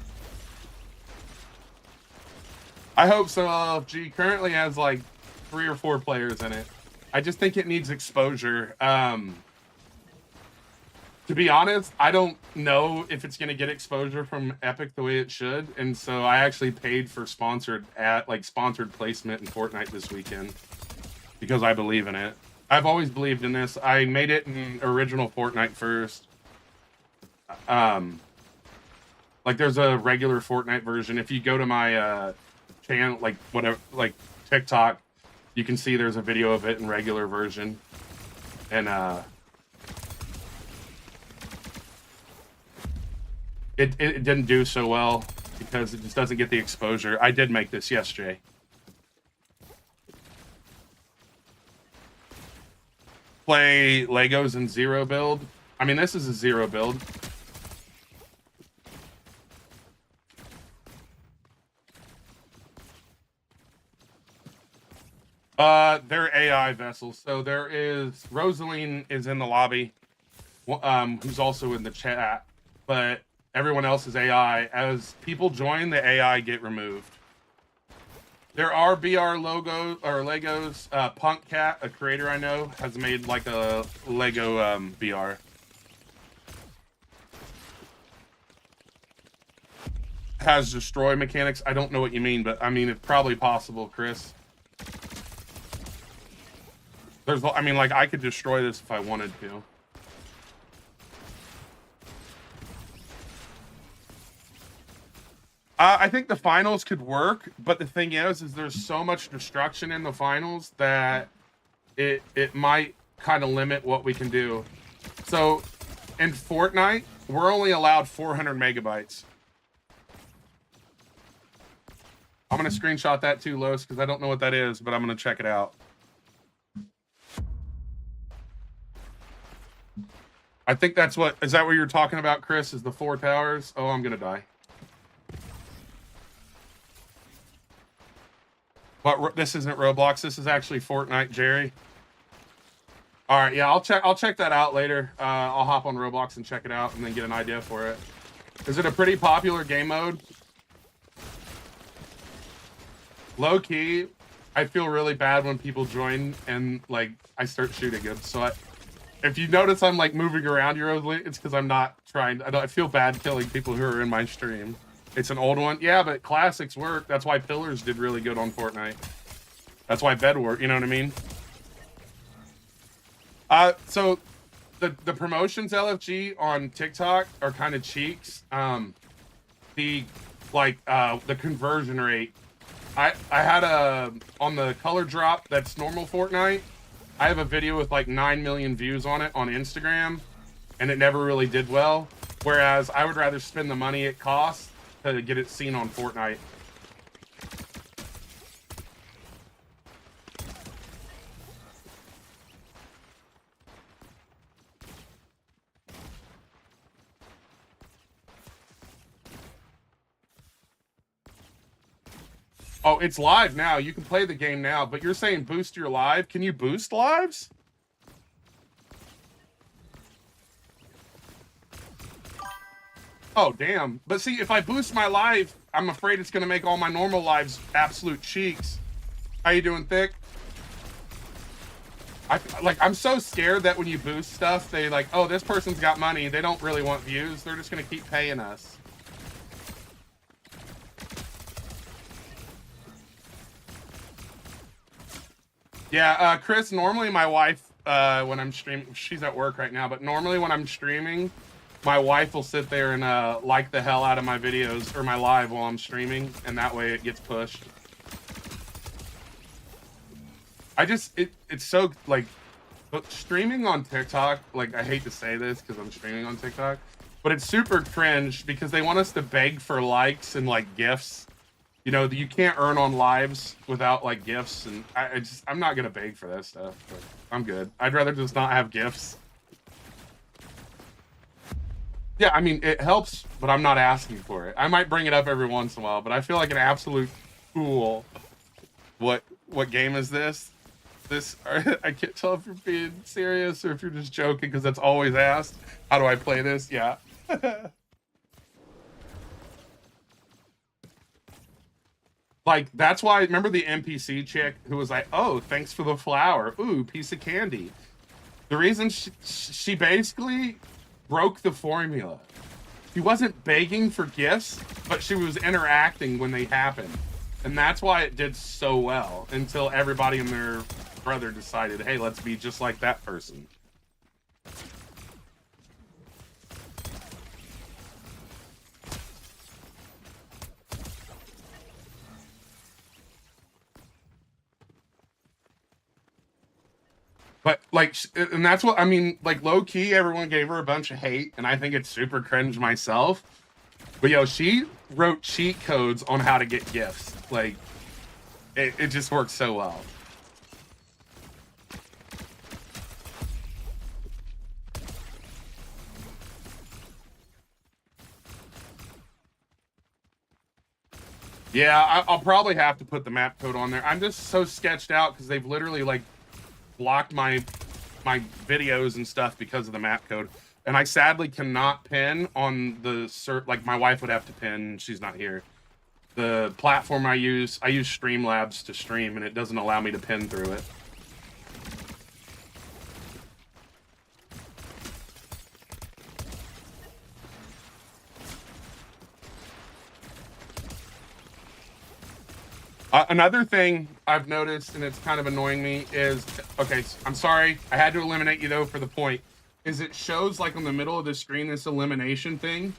Speaker 1: I hope so. LFG currently has like 3 or 4 players in it. I just think it needs exposure. To be honest, I don't know if it's going to get exposure from Epic the way it should, and so I actually paid for sponsored placement in Fortnite this weekend because I believe in it. I've always believed in this. I made it in original Fortnite first. Like there's a regular Fortnite version. If you go to my channel, like whatever, like TikTok, you can see there's a video of it in regular version, and it didn't do so well because it just doesn't get the exposure. I did make this yesterday. Play Legos in 0 build. I mean, this is a 0 build. They're AI vessels. So there is Rosaline is in the lobby, who's also in the chat, but everyone else is AI. As people join, the AI get removed. There are BR logos or Legos. Punk Cat, a creator I know, has made like a Lego BR. Has destroy mechanics. I don't know what you mean, but I mean it's probably possible, Chris. There's, I mean, like I could destroy this if I wanted to. I think the finals could work, but the thing is there's so much destruction in the finals that it might kind of limit what we can do. So in Fortnite, we're only allowed 400 megabytes. I'm gonna screenshot that too, Los, because I don't know what that is, but I'm gonna check it out. I think that's what, is that what you're talking about, Chris? Is the 4 towers? Oh, I'm gonna die. But this isn't Roblox. This is actually Fortnite, Jerry. All right, yeah, I'll check that out later. I'll hop on Roblox and check it out, and then get an idea for it. Is it a pretty popular game mode? Low key, I feel really bad when people join and like I start shooting them. So if you notice I'm like moving around, it's because I'm not trying. I feel bad killing people who are in my stream. It's an old one, yeah, but classics work. That's why Pillars did really good on Fortnite. That's why Bed worked. You know what I mean? So the promotions LFG on TikTok are kind of cheeks. The conversion rate. I had on the color drop that's normal Fortnite. I have a video with like 9 million views on it on Instagram, and it never really did well. Whereas I would rather spend the money it costs to get it seen on Fortnite. Oh, it's live now. You can play the game now, but you're saying boost your live. Can you boost lives? Oh, damn. But see, if I boost my live, I'm afraid it's going to make all my normal lives absolute cheeks. How you doing, Thick? I'm so scared that when you boost stuff, they like, oh, this person's got money. They don't really want views. They're just going to keep paying us. Yeah, Chris, normally my wife, when I'm streaming, she's at work right now, but normally when I'm streaming, my wife will sit there and like the hell out of my videos or my live while I'm streaming, and that way it gets pushed. It's so, like, streaming on TikTok, like, I hate to say this because I'm streaming on TikTok, but it's super cringe because they want us to beg for likes and, like, gifts. You know, you can't earn on lives without like gifts, and I'm not gonna beg for that stuff. But I'm good. I'd rather just not have gifts. Yeah, I mean it helps, but I'm not asking for it. I might bring it up every once in a while, but I feel like an absolute fool. What game is this? I can't tell if you're being serious or if you're just joking because that's always asked. How do I play this? Yeah. Like, that's why, remember the NPC chick who was like, oh, thanks for the flower. Ooh, piece of candy. The reason she basically broke the formula. She wasn't begging for gifts, but she was interacting when they happened. And that's why it did so well until everybody and their brother decided, hey, let's be just like that person. But like, and that's what I mean. Like low key, everyone gave her a bunch of hate, and I think it's super cringe myself. But yo, she wrote cheat codes on how to get gifts. Like, it just works so well. Yeah, I'll probably have to put the map code on there. I'm just so sketched out because they've literally like blocked my videos and stuff because of the map code, and I sadly cannot pin on the like my wife would have to pin. She's not here. The platform I use Streamlabs to stream, and it doesn't allow me to pin through it. Another thing I've noticed, and it's kind of annoying me, is, okay, I'm sorry, I had to eliminate you though for the point, is it shows like on the middle of the screen this elimination thing,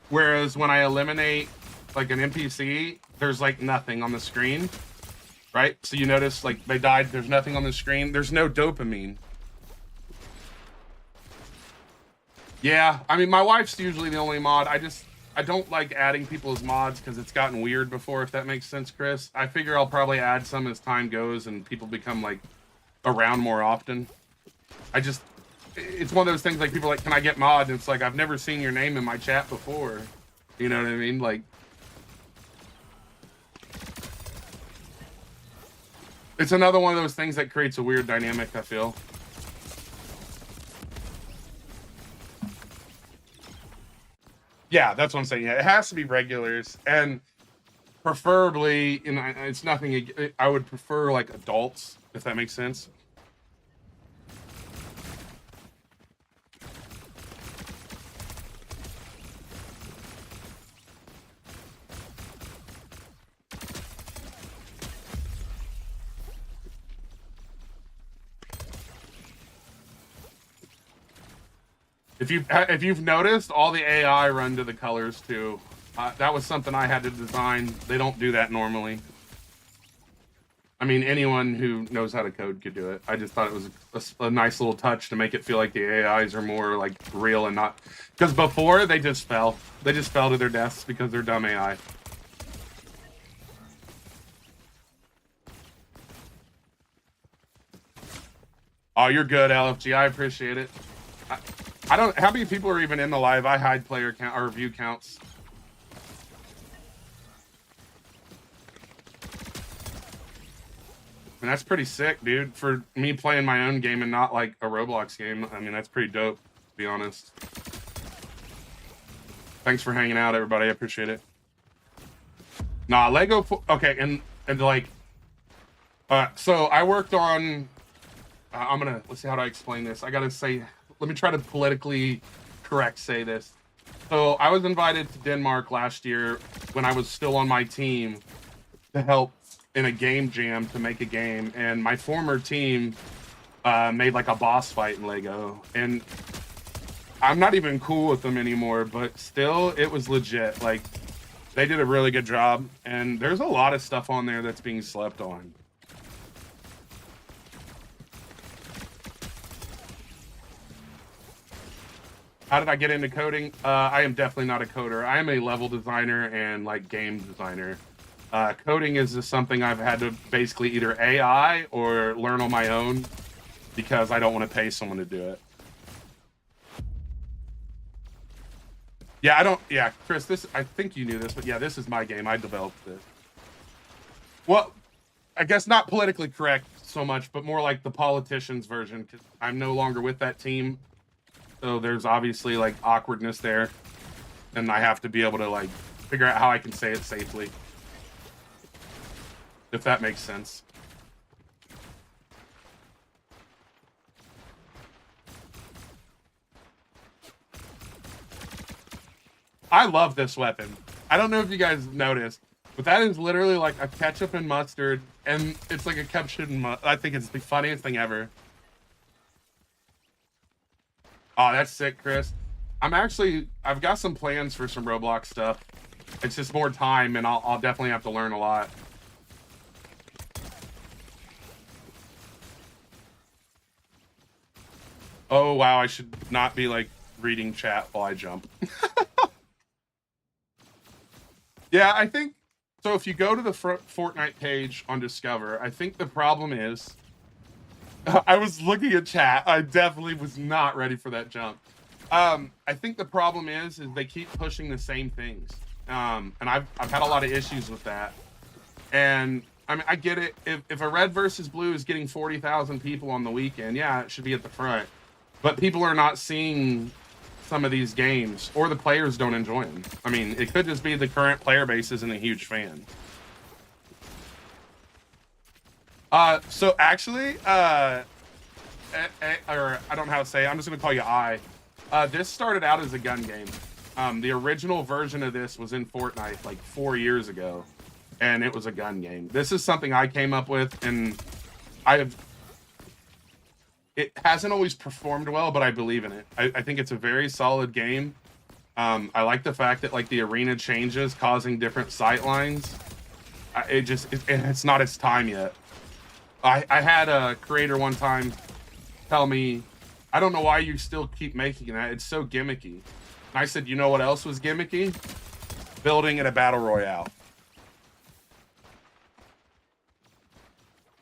Speaker 1: whereas when I eliminate like an NPC, there's like nothing on the screen, right? So you notice like they died, there's nothing on the screen, there's no dopamine. Yeah, I mean, my wife's usually the only mod. I don't like adding people as mods because it's gotten weird before, if that makes sense, Chris. I figure I'll probably add some as time goes and people become like around more often. It's one of those things like people are like, can I get mod? And it's like, I've never seen your name in my chat before. You know what I mean? Like, it's another one of those things that creates a weird dynamic, I feel. Yeah, that's what I'm saying. Yeah, it has to be regulars, and preferably, and it's nothing. I would prefer like adults, if that makes sense. If you've noticed, all the AI run to the colors too. That was something I had to design. They don't do that normally. I mean, anyone who knows how to code could do it. I just thought it was a nice little touch to make it feel like the AIs are more like real and not, because before they just fell to their deaths because they're dumb AI. Oh, you're good, LFG. I appreciate it. I don't. How many people are even in the live? I hide player count or view counts. And that's pretty sick, dude. For me playing my own game and not like a Roblox game. I mean, that's pretty dope, to be honest. Thanks for hanging out, everybody. I appreciate it. Nah, Lego. Okay, and like, so I worked on. Let's see how do I explain this. I gotta say. Let me try to politically correct say this. So I was invited to Denmark last year when I was still on my team to help in a game jam to make a game, and my former team made like a boss fight in Lego, and I'm not even cool with them anymore, but still it was legit. Like, they did a really good job, and there's a lot of stuff on there that's being slept on. How did I get into coding? I am definitely not a coder. I am a level designer and like game designer. Coding is just something I've had to basically either AI or learn on my own because I don't want to pay someone to do it. Yeah, Chris, I think you knew this, but yeah, this is my game. I developed this. Well, I guess not politically correct so much, but more like the politicians version, because I'm no longer with that team. So there's obviously like awkwardness there, and I have to be able to like figure out how I can say it safely, if that makes sense. I love this weapon. I don't know if you guys noticed, but that is literally like a ketchup and mustard, and it's like a ketchup and I think it's the funniest thing ever. Oh, that's sick, Chris. I've got some plans for some Roblox stuff. It's just more time, and I'll definitely have to learn a lot. Oh, wow, I should not be, like, reading chat while I jump. Yeah, I think, so if you go to the Fortnite page on Discover, I think the problem is, I was looking at chat. I definitely was not ready for that jump. I think the problem is they keep pushing the same things. and I've had a lot of issues with that. And I mean, I get it. If a red versus blue is getting 40,000 people on the weekend, yeah, it should be at the front. But people are not seeing some of these games, or the players don't enjoy them. I mean, it could just be the current player base isn't a huge fan. So actually, or I don't know how to say it. I'm just gonna call you I. This started out as a gun game. The original version of this was in Fortnite like 4 years ago, and it was a gun game. This is something I came up with, and it hasn't always performed well, but I believe in it. I think it's a very solid game. I like the fact that like the arena changes, causing different sight lines. It's not its time yet. I had a creator one time tell me, I don't know why you still keep making that. It's so gimmicky. And I said, you know what else was gimmicky? Building in a battle royale.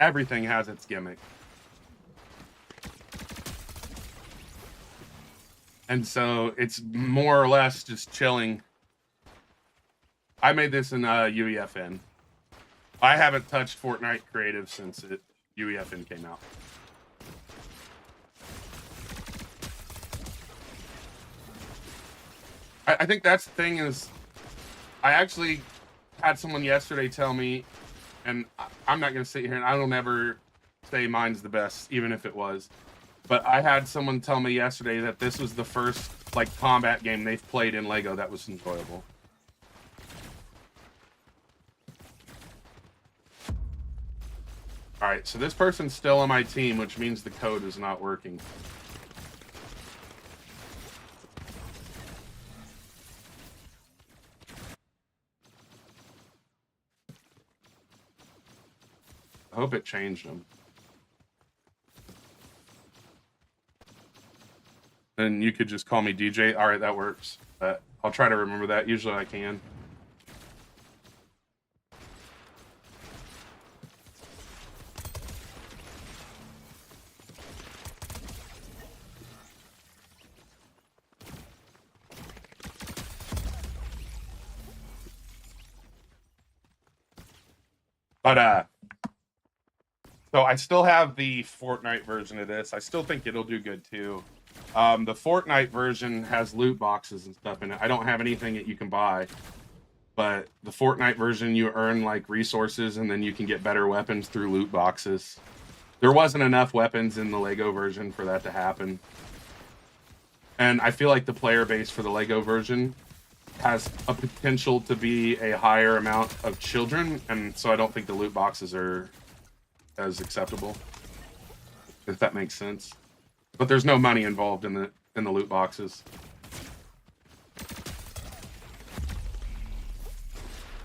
Speaker 1: Everything has its gimmick. And so it's more or less just chilling. I made this in UEFN. I haven't touched Fortnite Creative since UEFN came out. I think that's the thing is, I actually had someone yesterday tell me, and I'm not going to sit here and I don't ever say mine's the best, even if it was. But I had someone tell me yesterday that this was the first like combat game they've played in LEGO that was enjoyable. All right, so this person's still on my team, which means the code is not working. I hope it changed them. Then you could just call me DJ. All right, that works. I'll try to remember that. Usually I can. But so I still have the Fortnite version of this. I still think it'll do good too. The Fortnite version has loot boxes and stuff in it. I don't have anything that you can buy, but the Fortnite version, you earn like resources and then you can get better weapons through loot boxes. There wasn't enough weapons in the LEGO version for that to happen. And I feel like the player base for the LEGO version has a potential to be a higher amount of children, and so I don't think the loot boxes are as acceptable, if that makes sense. But there's no money involved in the loot boxes.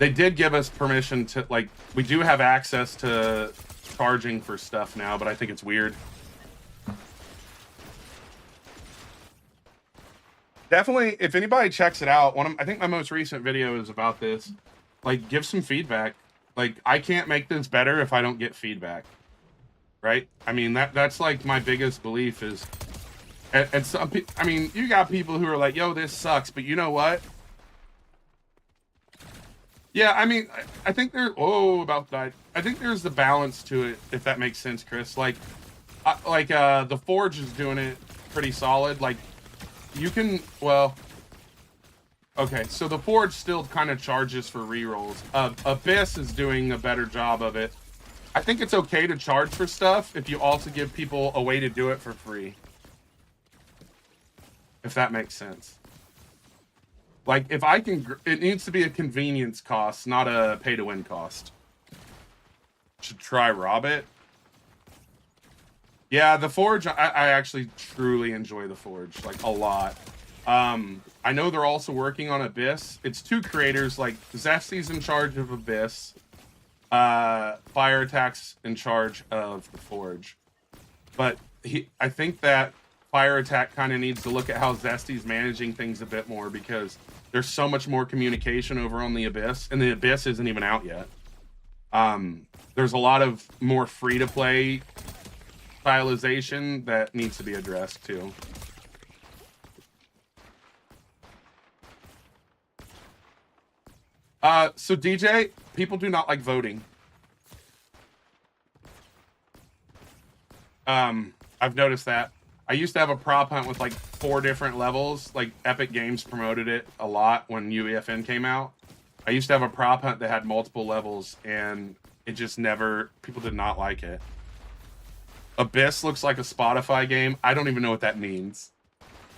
Speaker 1: They did give us permission to, like, we do have access to charging for stuff now, but I think it's weird. Definitely, if anybody checks it out, I think my most recent video is about this. Like, give some feedback. Like, I can't make this better if I don't get feedback, right? I mean, that's like my biggest belief is, and some I mean, you got people who are like, yo, this sucks, but you know what? Yeah, I mean, I think about that. I think there's the balance to it, if that makes sense, Chris. Like the Forge is doing it pretty solid. Like, you can, well, okay, so the Forge still kind of charges for rerolls. Abyss is doing a better job of it. I think it's okay to charge for stuff if you also give people a way to do it for free. If that makes sense. Like, if I can, it needs to be a convenience cost, not a pay-to-win cost. Should try rob it. Yeah, the Forge, I actually truly enjoy the Forge, like, a lot. I know they're also working on Abyss. It's two creators, like, Zesty's in charge of Abyss. Fire Attack's in charge of the Forge. But I think that Fire Attack kind of needs to look at how Zesty's managing things a bit more, because there's so much more communication over on the Abyss, and the Abyss isn't even out yet. There's a lot of more free-to-play stylization that needs to be addressed too. So DJ, people do not like voting. I've noticed that. I used to have a prop hunt with like 4 different levels. Like Epic Games promoted it a lot when UEFN came out. I used to have a prop hunt that had multiple levels, and it just never, people did not like it. Abyss looks like a Spotify game. I don't even know what that means.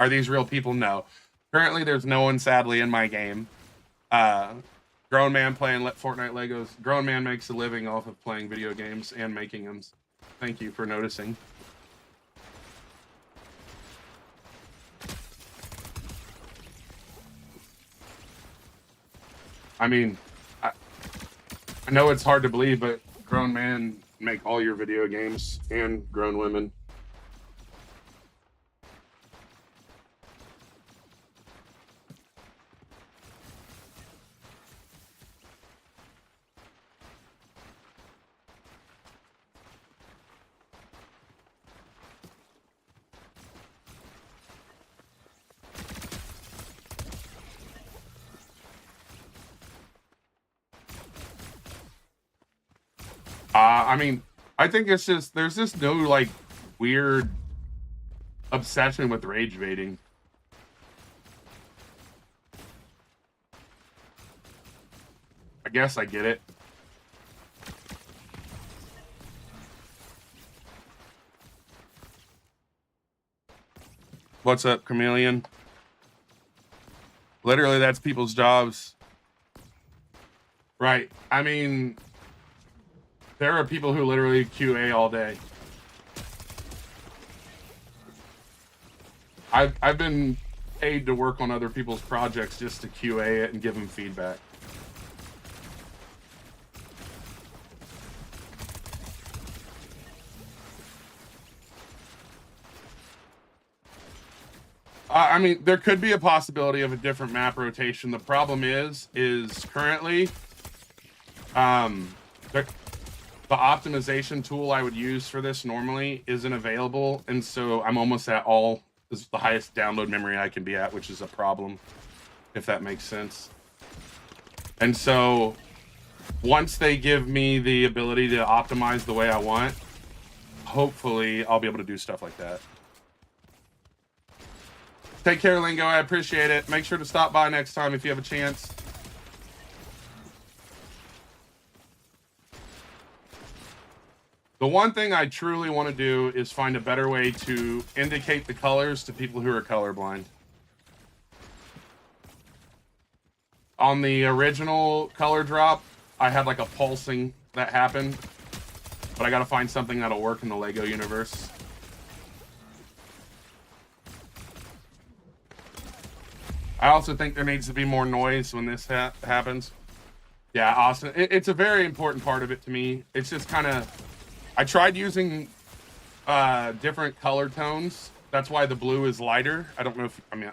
Speaker 1: Are these real people? No. Currently, there's no one, sadly, in my game. Grown man playing Fortnite Legos. Grown man makes a living off of playing video games and making them. Thank you for noticing. I mean, I know it's hard to believe, but grown men make all your video games, and grown women. I mean, I think it's just, there's just no like weird obsession with rage baiting. I guess I get it. What's up, Chameleon? Literally, that's people's jobs. Right. I mean, there are people who literally QA all day. I've been paid to work on other people's projects just to QA it and give them feedback. I mean, there could be a possibility of a different map rotation. The problem is currently, the optimization tool I would use for this normally isn't available, and so I'm almost at all, this is the highest download memory I can be at, which is a problem, if that makes sense. And so once they give me the ability to optimize the way I want, hopefully I'll be able to do stuff like that. Take care, Lingo. I appreciate it. Make sure to stop by next time if you have a chance. The one thing I truly want to do is find a better way to indicate the colors to people who are colorblind. On the original color drop, I had like a pulsing that happened, but I got to find something that'll work in the LEGO universe. I also think there needs to be more noise when this happens. Yeah, Austin, it's a very important part of it to me. It's just kind of, I tried using different color tones. That's why the blue is lighter. I don't know if, I mean,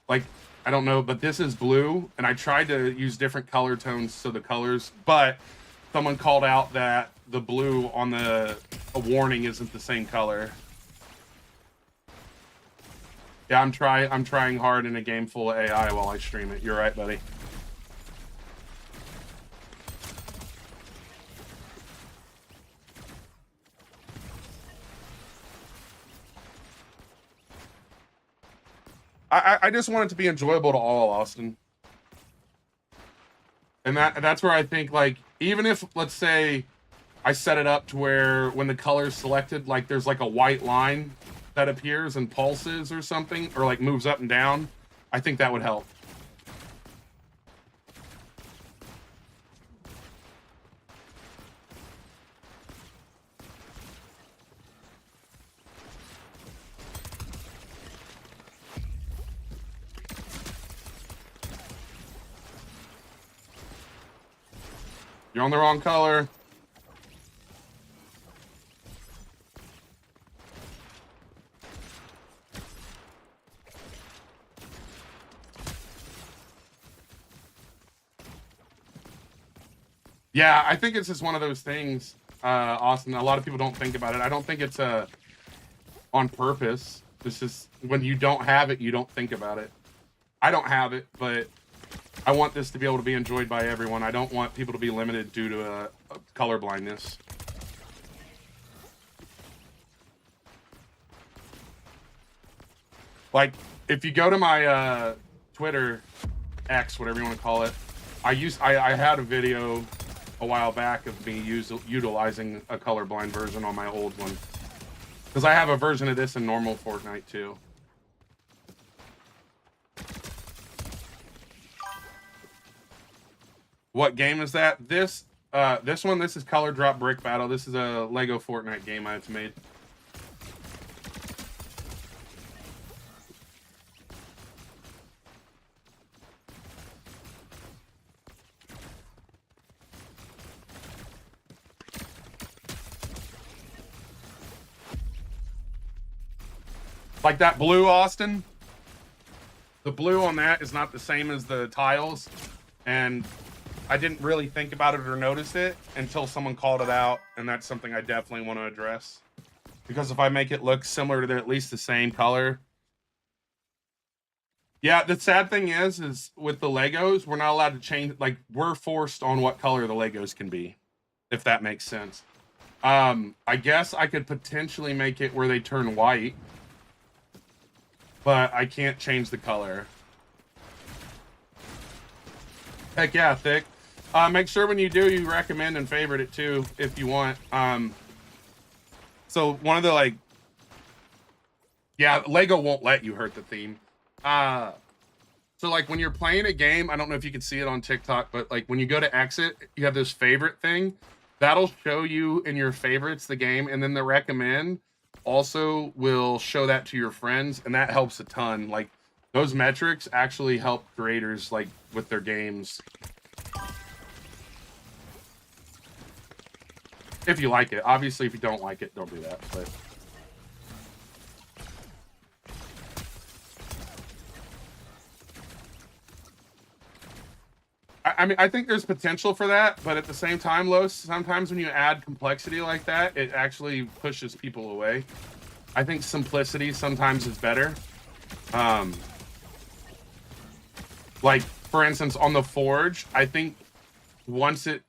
Speaker 1: I don't know, but this is blue, and I tried to use different color tones so the colors, but someone called out that the blue on a warning isn't the same color. Yeah, I'm trying hard in a game full of AI while I stream it. You're right, buddy. I just want it to be enjoyable to all, Austin. And that's where I think, like, even if, let's say, I set it up to where when the color's selected, like, there's like a white line that appears and pulses or something, or like moves up and down, I think that would help. You're on the wrong color. Yeah, I think it's just one of those things, Austin. A lot of people don't think about it. I don't think it's on purpose. It's just when you don't have it, you don't think about it. I don't have it, but I want this to be able to be enjoyed by everyone. I don't want people to be limited due to a color blindness. Like, if you go to my Twitter, X, whatever you want to call it, I had a video a while back of me utilizing a colorblind version on my old one. Because I have a version of this in normal Fortnite too. What game is that? This is Color Drop Brick Battle. This is a LEGO Fortnite game I've made. Like that blue, Austin? The blue on that is not the same as the tiles, and I didn't really think about it or notice it until someone called it out, and that's something I definitely want to address. Because if I make it look similar to at least the same color... Yeah, the sad thing is with the Legos, we're not allowed to change... Like, we're forced on what color the Legos can be, if that makes sense. I guess I could potentially make it where they turn white, but I can't change the color. Heck yeah, Thick. Make sure when you do, you recommend and favorite it too, if you want. So one of the, like... Yeah, Lego won't let you hurt the theme. So like when you're playing a game, I don't know if you can see it on TikTok, but like when you go to exit, you have this favorite thing. That'll show you in your favorites the game, and then the recommend also will show that to your friends, and that helps a ton. Like those metrics actually help creators like with their games. If you like it. Obviously, if you don't like it, don't do that. But I mean, I think there's potential for that, but at the same time, Los, sometimes when you add complexity like that, it actually pushes people away. I think simplicity sometimes is better. Like, for instance, on the Forge, I think once it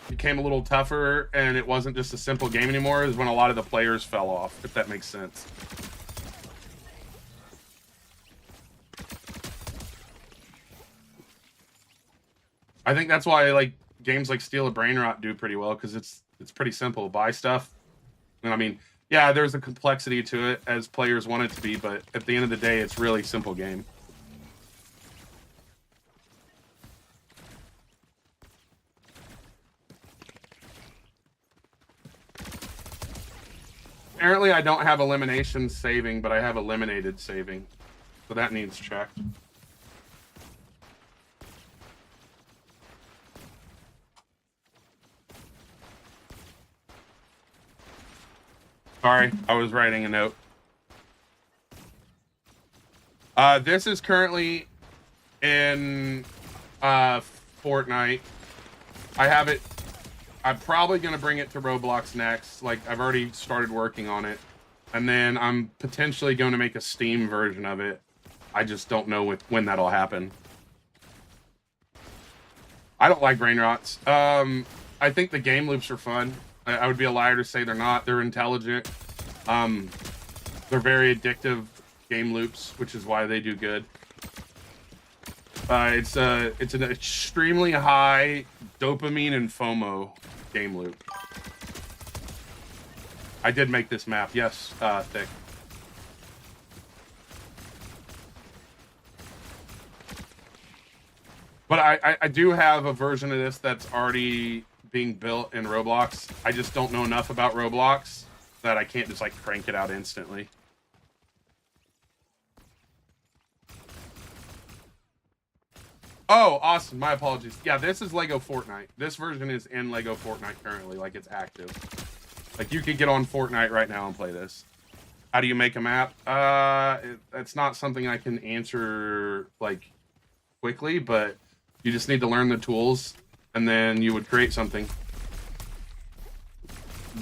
Speaker 1: became a little tougher and it wasn't just a simple game anymore is when a lot of the players fell off, if that makes sense. I think that's why like games like Steal a Brain Rot do pretty well, because it's pretty simple. Buy stuff. And I mean, yeah, there's a complexity to it as players want it to be, but at the end of the day, it's really simple game. Apparently, I don't have elimination saving, but I have eliminated saving. So that needs checked. Sorry, I was writing a note. This is currently in Fortnite. I have it. I'm probably going to bring it to Roblox next. Like, I've already started working on it. And then I'm potentially going to make a Steam version of it. I just don't know when that'll happen. I don't like brain rots. I think the game loops are fun. I would be a liar to say they're not. They're intelligent. They're very addictive game loops, which is why they do good. It's an extremely high dopamine and FOMO game loop. I did make this map, yes, Thick. But I do have a version of this that's already being built in Roblox. I just don't know enough about Roblox that I can't just like crank it out instantly. Oh, awesome. My apologies. Yeah, this is LEGO Fortnite. This version is in LEGO Fortnite currently, like it's active. Like you could get on Fortnite right now and play this. How do you make a map? That's not something I can answer like quickly, but you just need to learn the tools and then you would create something.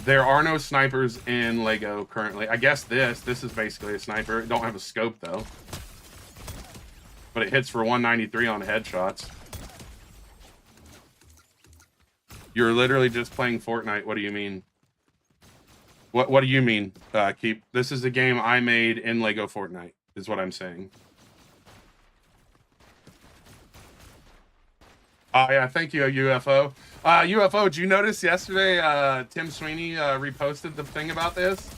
Speaker 1: There are no snipers in LEGO currently. I guess this is basically a sniper. It don't have a scope though. but it hits for 193 on headshots. You're literally just playing Fortnite. What do you mean? What do you mean, Keep? This is a game I made in LEGO Fortnite, is what I'm saying. Oh, yeah, thank you, UFO. UFO, did you notice yesterday Tim Sweeney reposted the thing about this?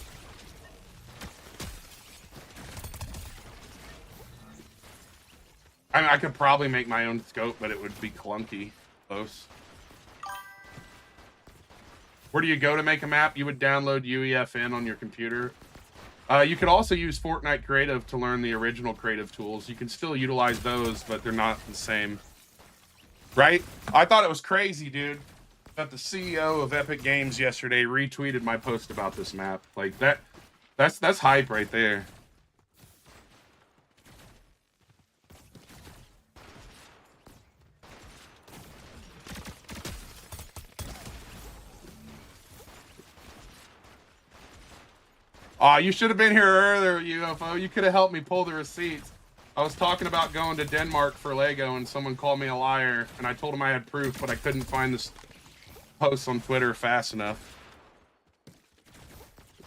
Speaker 1: I mean, I could probably make my own scope, but it would be clunky. Close. Where do you go to make a map? You would download UEFN on your computer. You could also use Fortnite Creative to learn the original creative tools. You can still utilize those, but they're not the same. Right? I thought it was crazy, dude, that the CEO of Epic Games yesterday retweeted my post about this map. Like, that's hype right there. Aw, you should have been here earlier, UFO. You could have helped me pull the receipts. I was talking about going to Denmark for Lego, and someone called me a liar, and I told him I had proof, but I couldn't find this post on Twitter fast enough.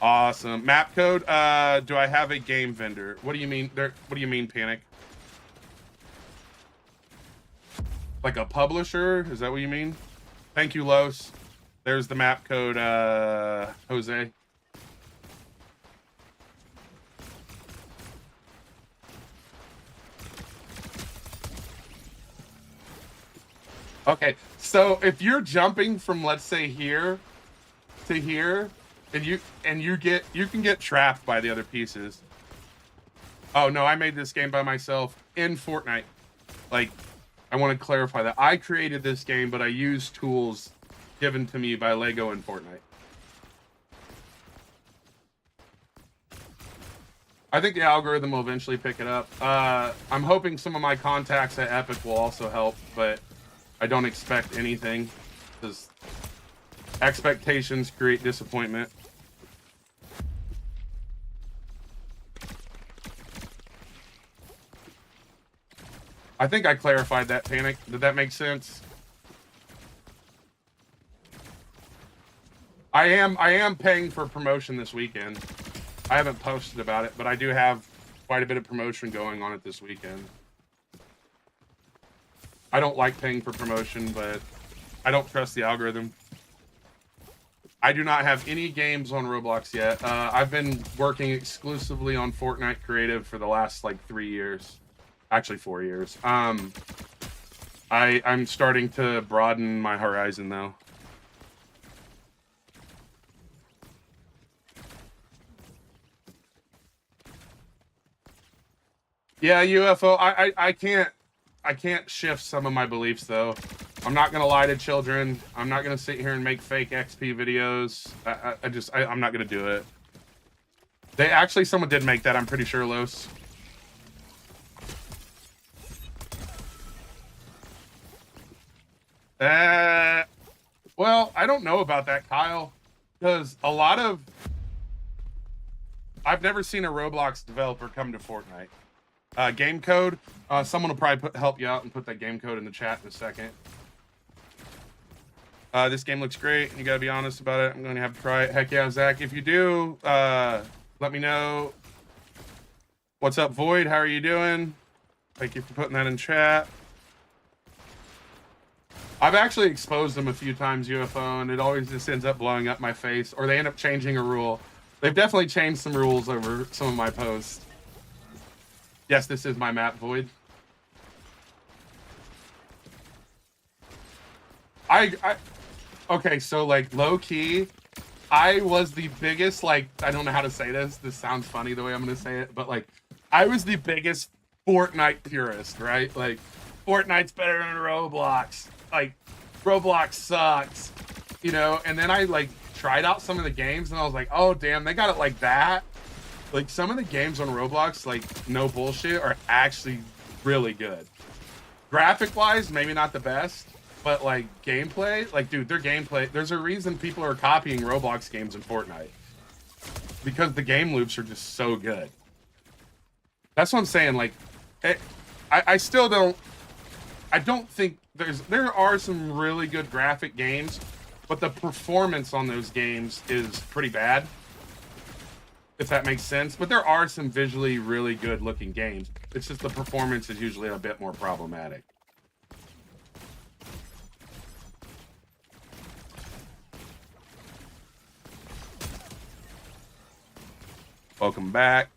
Speaker 1: Awesome. Map code. Do I have a game vendor? What do you mean? What do you mean, Panic? Like a publisher? Is that what you mean? Thank you, Los. There's the map code, Jose. Okay, so if you're jumping from, let's say, here to here, and you can get trapped by the other pieces. Oh no, I made this game by myself in Fortnite. Like, I want to clarify that I created this game, but I used tools given to me by Lego in Fortnite. I think the algorithm will eventually pick it up. I'm hoping some of my contacts at Epic will also help, but I don't expect anything, because expectations create disappointment. I think I clarified that, Panic. Did that make sense? I am paying for promotion this weekend. I haven't posted about it, but I do have quite a bit of promotion going on it this weekend. I don't like paying for promotion, but I don't trust the algorithm. I do not have any games on Roblox yet. I've been working exclusively on Fortnite Creative for the last, like, 3 years. Actually, 4 years. I'm starting to broaden my horizon, though. Yeah, UFO, I can't shift some of my beliefs, though. I'm not gonna lie to children. I'm not gonna sit here and make fake XP videos. I'm not gonna do it. Someone did make that, I'm pretty sure, Los. Well, I don't know about that, Kyle, because I've never seen a Roblox developer come to Fortnite. Game code. Someone will probably help you out and put that game code in the chat in a second. This game looks great, and you gotta be honest about it. I'm going to have to try it. Heck yeah, Zach. If you do, let me know. What's up, Void? How are you doing? Thank you for putting that in chat. I've actually exposed them a few times, UFO, and it always just ends up blowing up my face, or they end up changing a rule. They've definitely changed some rules over some of my posts. Yes, this is my map, Void. Okay, so, like, low-key, I was the biggest, like, I don't know how to say this. This sounds funny the way I'm gonna say it, but, like, I was the biggest Fortnite purist, right? Like, Fortnite's better than Roblox. Like, Roblox sucks, you know? And then I, like, tried out some of the games, and I was like, oh, damn, they got it like that? Like, some of the games on Roblox, like, no bullshit, are actually really good. Graphic-wise, maybe not the best, but, like, gameplay, like, dude, their gameplay, there's a reason people are copying Roblox games in Fortnite. Because the game loops are just so good. That's what I'm saying, like, I still don't. I don't think there are some really good graphic games, but the performance on those games is pretty bad, if that makes sense. But there are some visually really good looking games. It's just the performance is usually a bit more problematic. Welcome back.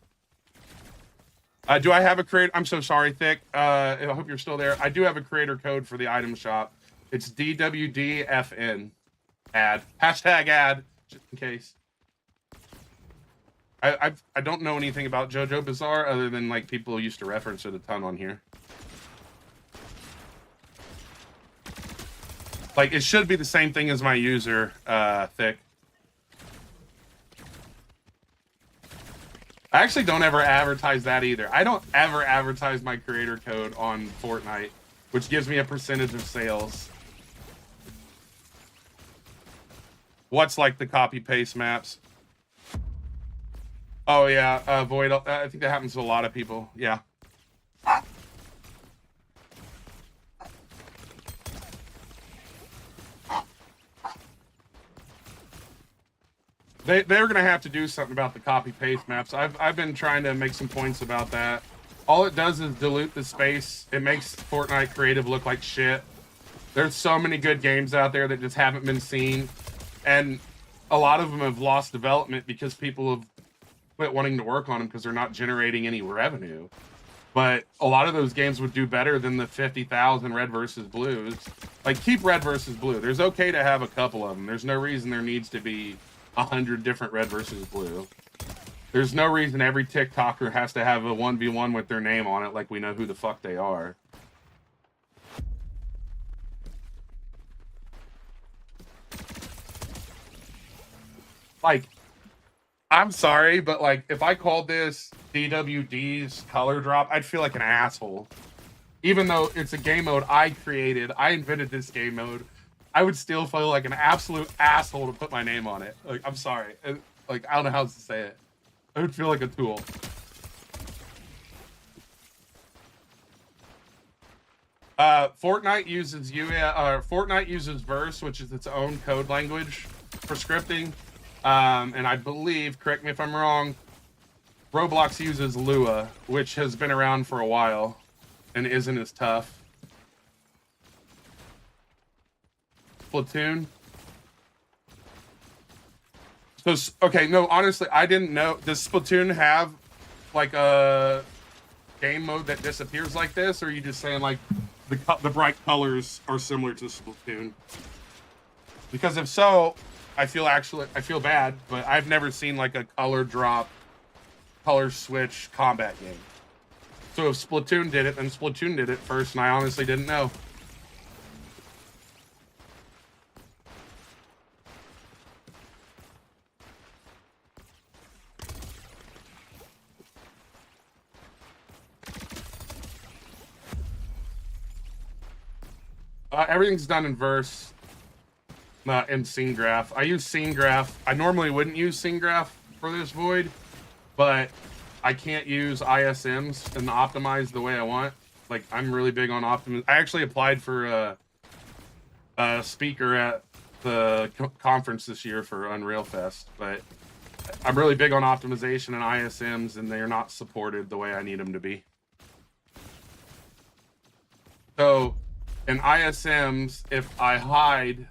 Speaker 1: Do I have a creator? I'm so sorry, Thick. I hope you're still there. I do have a creator code for the item shop. It's DWDFN. Ad. Hashtag ad, just in case. I don't know anything about JoJo Bizarre other than like people used to reference it a ton on here. Like it should be the same thing as my user, Thick. I actually don't ever advertise that either. I don't ever advertise my creator code on Fortnite, which gives me a percentage of sales. What's like the copy paste maps? Oh yeah, Void. I think that happens to a lot of people. Yeah. They're gonna have to do something about the copy paste maps. I've been trying to make some points about that. All it does is dilute the space. It makes Fortnite creative look like shit. There's so many good games out there that just haven't been seen, and a lot of them have lost development because people have quit wanting to work on them because they're not generating any revenue. But a lot of those games would do better than the 50,000 Red versus Blues. Like keep Red versus Blue. There's okay to have a couple of them. There's no reason there needs to be 100 different Red versus Blue. There's no reason every TikToker has to have a 1v1 with their name on it like we know who the fuck they are. Like, I'm sorry, but like if I called this DWD's color drop, I'd feel like an asshole. Even though it's a game mode I created, I invented this game mode, I would still feel like an absolute asshole to put my name on it. Like, I'm sorry. Like, I don't know how else to say it. I would feel like a tool. Fortnite uses Verse, which is its own code language for scripting. And I believe, correct me if I'm wrong, Roblox uses Lua, which has been around for a while and isn't as tough. Splatoon. So, okay, no, honestly, I didn't know. Does Splatoon have like a game mode that disappears like this, or are you just saying like the bright colors are similar to Splatoon? Because if so, I feel bad, but I've never seen like a color drop, color switch combat game. So if Splatoon did it, then Splatoon did it first, and I honestly didn't know. Everything's done in Verse, not in Scene Graph. I use Scene Graph. I normally wouldn't use Scene Graph for this Void, but I can't use ISMs and optimize the way I want. Like, I'm really big on optimiz. I actually applied for a speaker at the conference this year for Unreal Fest, but I'm really big on optimization and ISMs, and they're not supported the way I need them to be. So in ISMs, if I hide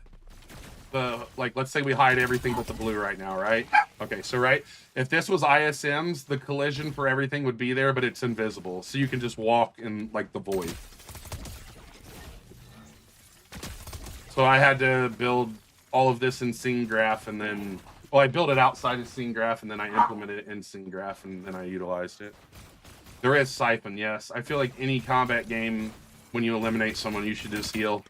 Speaker 1: the, like, let's say we hide everything but the blue right now, right? Okay, so right, if this was ISMs, the collision for everything would be there, but it's invisible, so you can just walk in like the void. So I had to build all of this in Scene Graph, and then, well, I built it outside of Scene Graph, and then I implemented it in Scene Graph, and then I utilized it. There is Siphon, yes. I feel like any combat game, when you eliminate someone, you should just heal.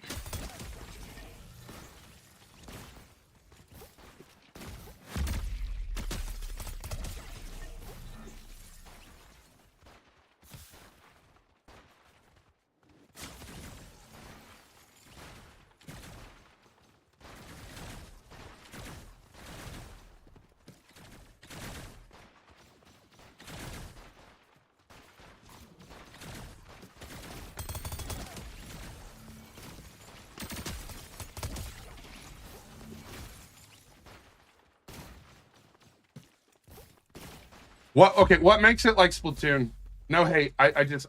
Speaker 1: What? Okay, what makes it like Splatoon? No hate. I'm is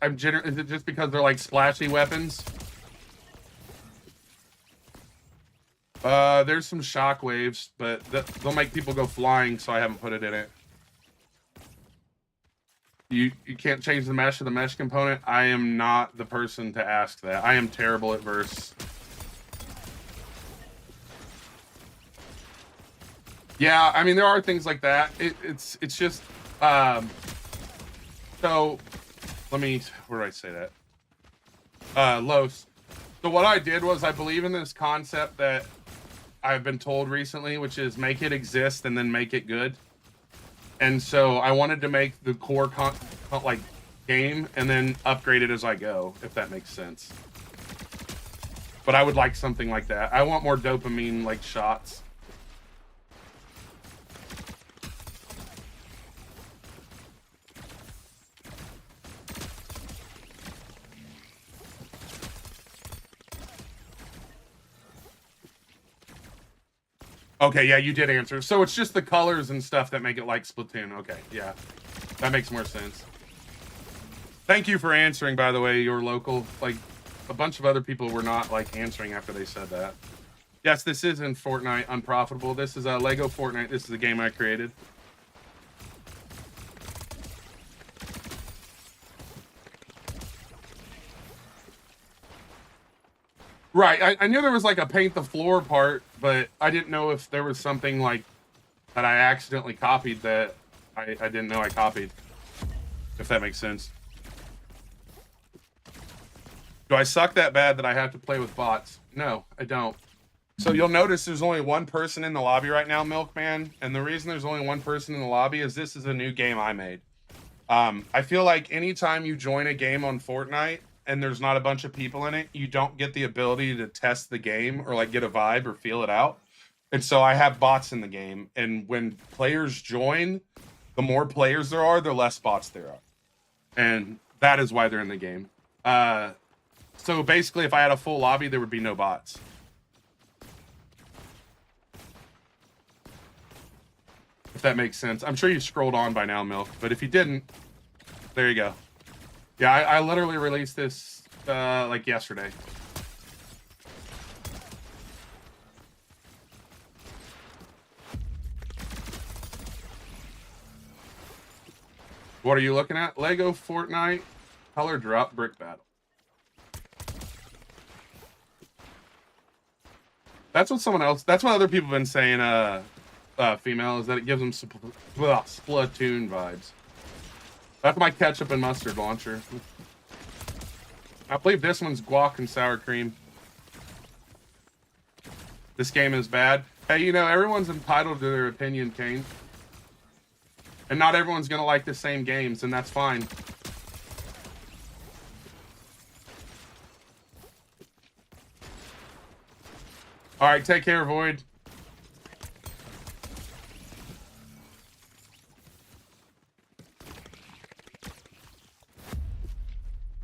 Speaker 1: it just because they're like splashy weapons? There's some shock waves, but they'll make people go flying, so I haven't put it in it. You can't change the mesh of the mesh component. I am not the person to ask that. I am terrible at verse. Yeah, I mean there are things like that. It's just so let me, where did I say that? Los. So what I did was I believe in this concept that I've been told recently, which is make it exist and then make it good. And so I wanted to make the core like game and then upgrade it as I go, if that makes sense. But I would like something like that. I want more dopamine like shots. Okay, yeah, you did answer. So it's just the colors and stuff that make it like Splatoon. Okay, yeah. That makes more sense. Thank you for answering, by the way, your local. Like, a bunch of other people were not, like, answering after they said that. Yes, this is in Fortnite Unprofitable. This is LEGO Fortnite. This is the game I created. Right, I knew there was like a paint the floor part, but I didn't know if there was something like that I accidentally copied that I didn't know I copied, if that makes sense. Do I suck that bad that I have to play with bots? No, I don't. So you'll notice there's only one person in the lobby right now, Milkman, and the reason there's only one person in the lobby is this is a new game I made. I feel like anytime you join a game on Fortnite and there's not a bunch of people in it, you don't get the ability to test the game or like get a vibe or feel it out. And so I have bots in the game, and when players join, the more players there are, the less bots there are. And that is why they're in the game. So basically, if I had a full lobby, there would be no bots. If that makes sense. I'm sure you scrolled on by now, Milk, but if you didn't, there you go. Yeah, I literally released this like yesterday. What are you looking at? LEGO Fortnite color drop brick battle. That's what someone else, that's what other people have been saying, female, is that it gives them Splatoon vibes. That's my ketchup and mustard launcher. I believe this one's guac and sour cream. This game is bad. Hey, you know, everyone's entitled to their opinion, Kane. And not everyone's gonna like the same games, and that's fine. Alright, take care, Void.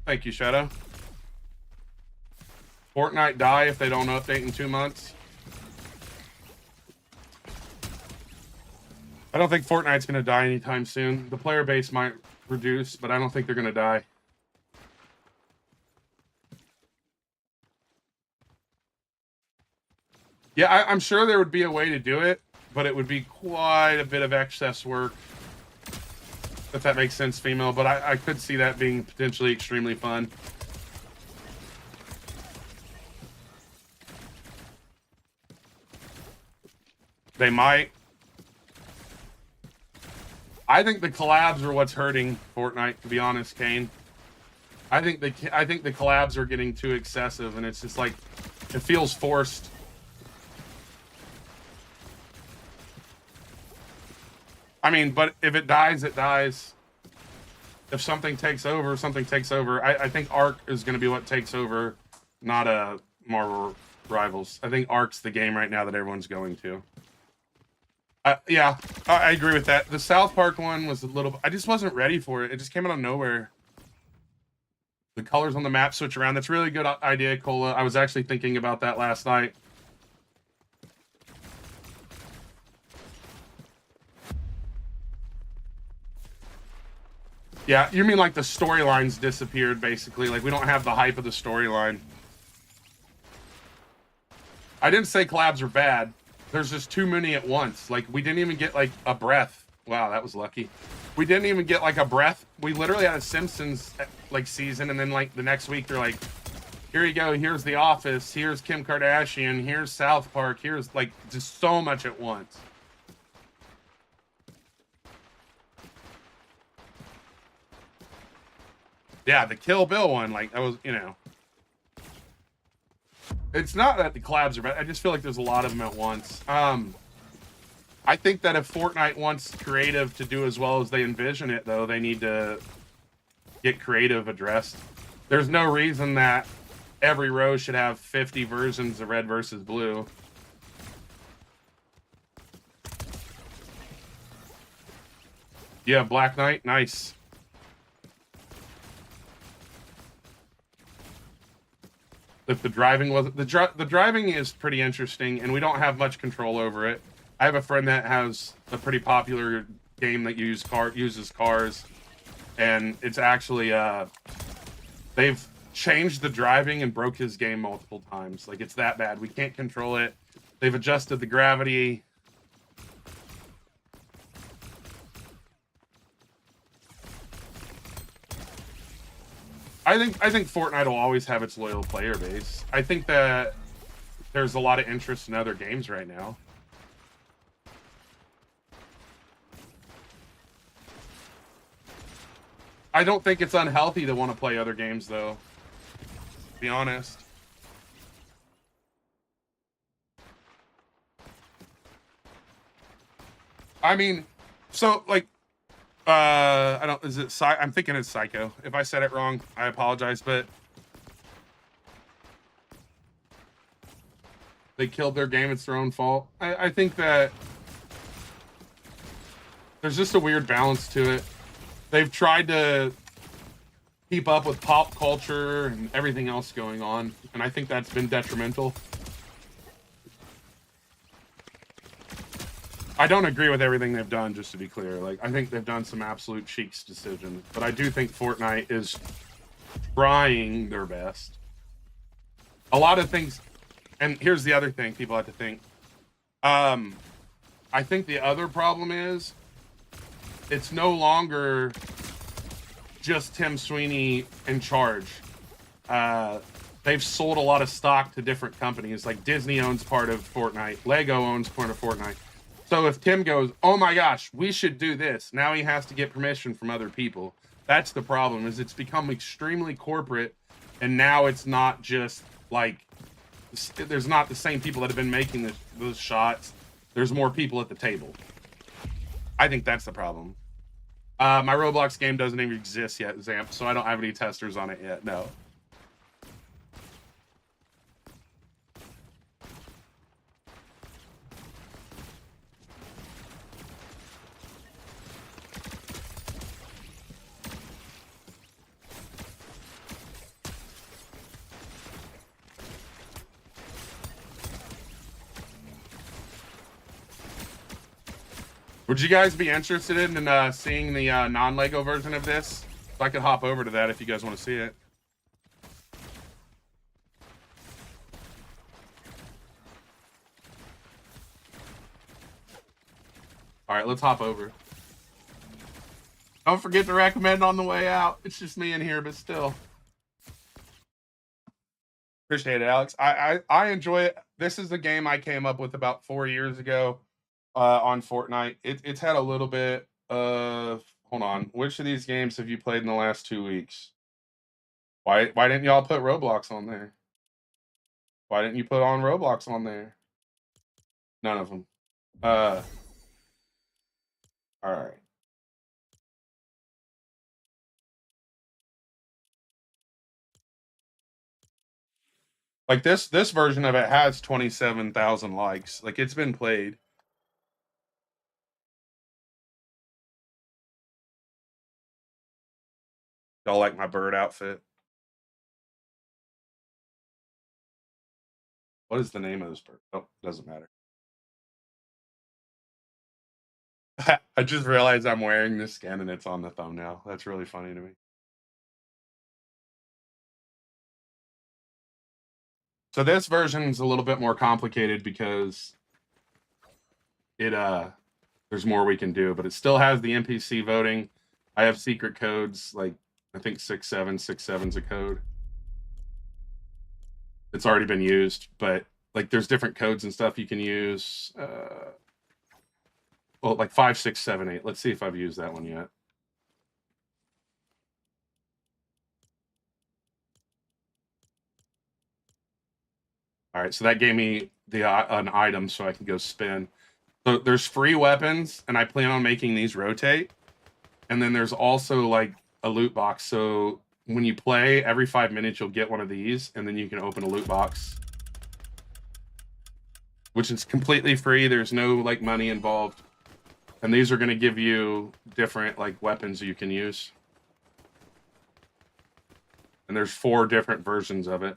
Speaker 1: Thank you, Shadow. Fortnite die if they don't update in 2 months. I don't think Fortnite's gonna die anytime soon. The player base might reduce, but I don't think they're gonna die. Yeah, I'm sure there would be a way to do it, but it would be quite a bit of excess work. If that makes sense, female, but I could see that being potentially extremely fun. They might. I think the collabs are what's hurting Fortnite, to be honest, Kane. I think the collabs are getting too excessive, and it's just like it feels forced. I mean, but if it dies, it dies. If something takes over, something takes over. I think Ark is going to be what takes over, not a Marvel Rivals. I think Ark's the game right now that everyone's going to. Yeah, I agree with that. The South Park one was a little... I just wasn't ready for it. It just came out of nowhere. The colors on the map switch around. That's a really good idea, Cola. I was actually thinking about that last night. Yeah, you mean like the storylines disappeared, basically. Like, we don't have the hype of the storyline. I didn't say collabs are bad. There's just too many at once. Like, we didn't even get, like, a breath. Wow, that was lucky. We didn't even get, like, a breath. We literally had a Simpsons, like, season, and then, like, the next week they're like, here you go, here's The Office, here's Kim Kardashian, here's South Park, here's, like, just so much at once. Yeah, the Kill Bill one, like, that was, you know. It's not that the collabs are bad. I just feel like there's a lot of them at once. I think that if Fortnite wants creative to do as well as they envision it, though, they need to get creative addressed. There's no reason that every row should have 50 versions of red versus blue. Yeah, Black Knight, nice. If the driving was the driving is pretty interesting, and we don't have much control over it. I have a friend that has a pretty popular game that uses cars, and it's actually they've changed the driving and broke his game multiple times. Like, it's that bad. We can't control it. They've adjusted the gravity. I think Fortnite will always have its loyal player base. I think that there's a lot of interest in other games right now. I don't think it's unhealthy to want to play other games, though. To be honest. I mean, so like, I don't. Is it? I'm thinking it's Psycho. If I said it wrong, I apologize. But they killed their game. It's their own fault. I think that there's just a weird balance to it. They've tried to keep up with pop culture and everything else going on, and I think that's been detrimental. I don't agree with everything they've done, just to be clear. Like, I think they've done some absolute cheeks decisions, but I do think Fortnite is trying their best. A lot of things, and here's the other thing people have to think. I think the other problem is it's no longer just Tim Sweeney in charge. They've sold a lot of stock to different companies. Like, Disney owns part of Fortnite, Lego owns part of Fortnite. So if Tim goes, oh my gosh, we should do this, now he has to get permission from other people. That's the problem, is it's become extremely corporate, and now it's not just like, there's not the same people that have been making those shots. There's more people at the table. I think that's the problem. My Roblox game doesn't even exist yet, Zamp, so I don't have any testers on it yet, no. Would you guys be interested in seeing the non-Lego version of this? So I could hop over to that if you guys want to see it. All right, let's hop over. Don't forget to recommend on the way out. It's just me in here, but still. Appreciate it, Alex. I enjoy it. This is a game I came up with about 4 years ago on Fortnite. It's had a little bit of. Hold on. Which of these games have you played in the last 2 weeks? Why didn't y'all put Roblox on there? Why didn't you put on Roblox on there? None of them. Uh, all right. Like, this version of it has 27,000 likes. Like, it's been played. Y'all like my bird outfit? What is the name of this bird? Oh, doesn't matter. I just realized I'm wearing this skin and it's on the thumbnail. That's really funny to me. So this version is a little bit more complicated because it there's more we can do, but it still has the NPC voting. I have secret codes, like I think 6767's a code. It's already been used, but like there's different codes and stuff you can use. Well, like 5678. Let's see if I've used that one yet. All right, so that gave me the an item so I can go spin. So there's free weapons, and I plan on making these rotate. And then there's also like a loot box. So when you play, every 5 minutes you'll get one of these, and then you can open a loot box, which is completely free. There's no like money involved. And these are going to give you different like weapons you can use. And there's 4 different versions of it.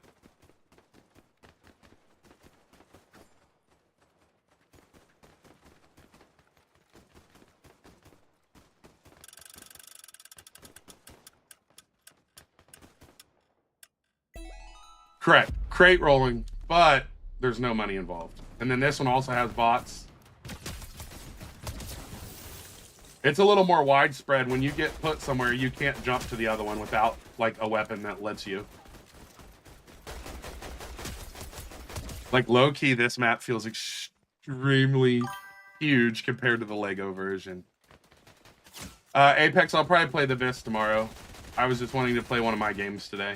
Speaker 1: Correct. Crate rolling, but there's no money involved. And then this one also has bots. It's a little more widespread. When you get put somewhere, you can't jump to the other one without like a weapon that lets you. Like low key, this map feels extremely huge compared to the Lego version. Apex, I'll probably play the Abyss tomorrow. I was just wanting to play one of my games today.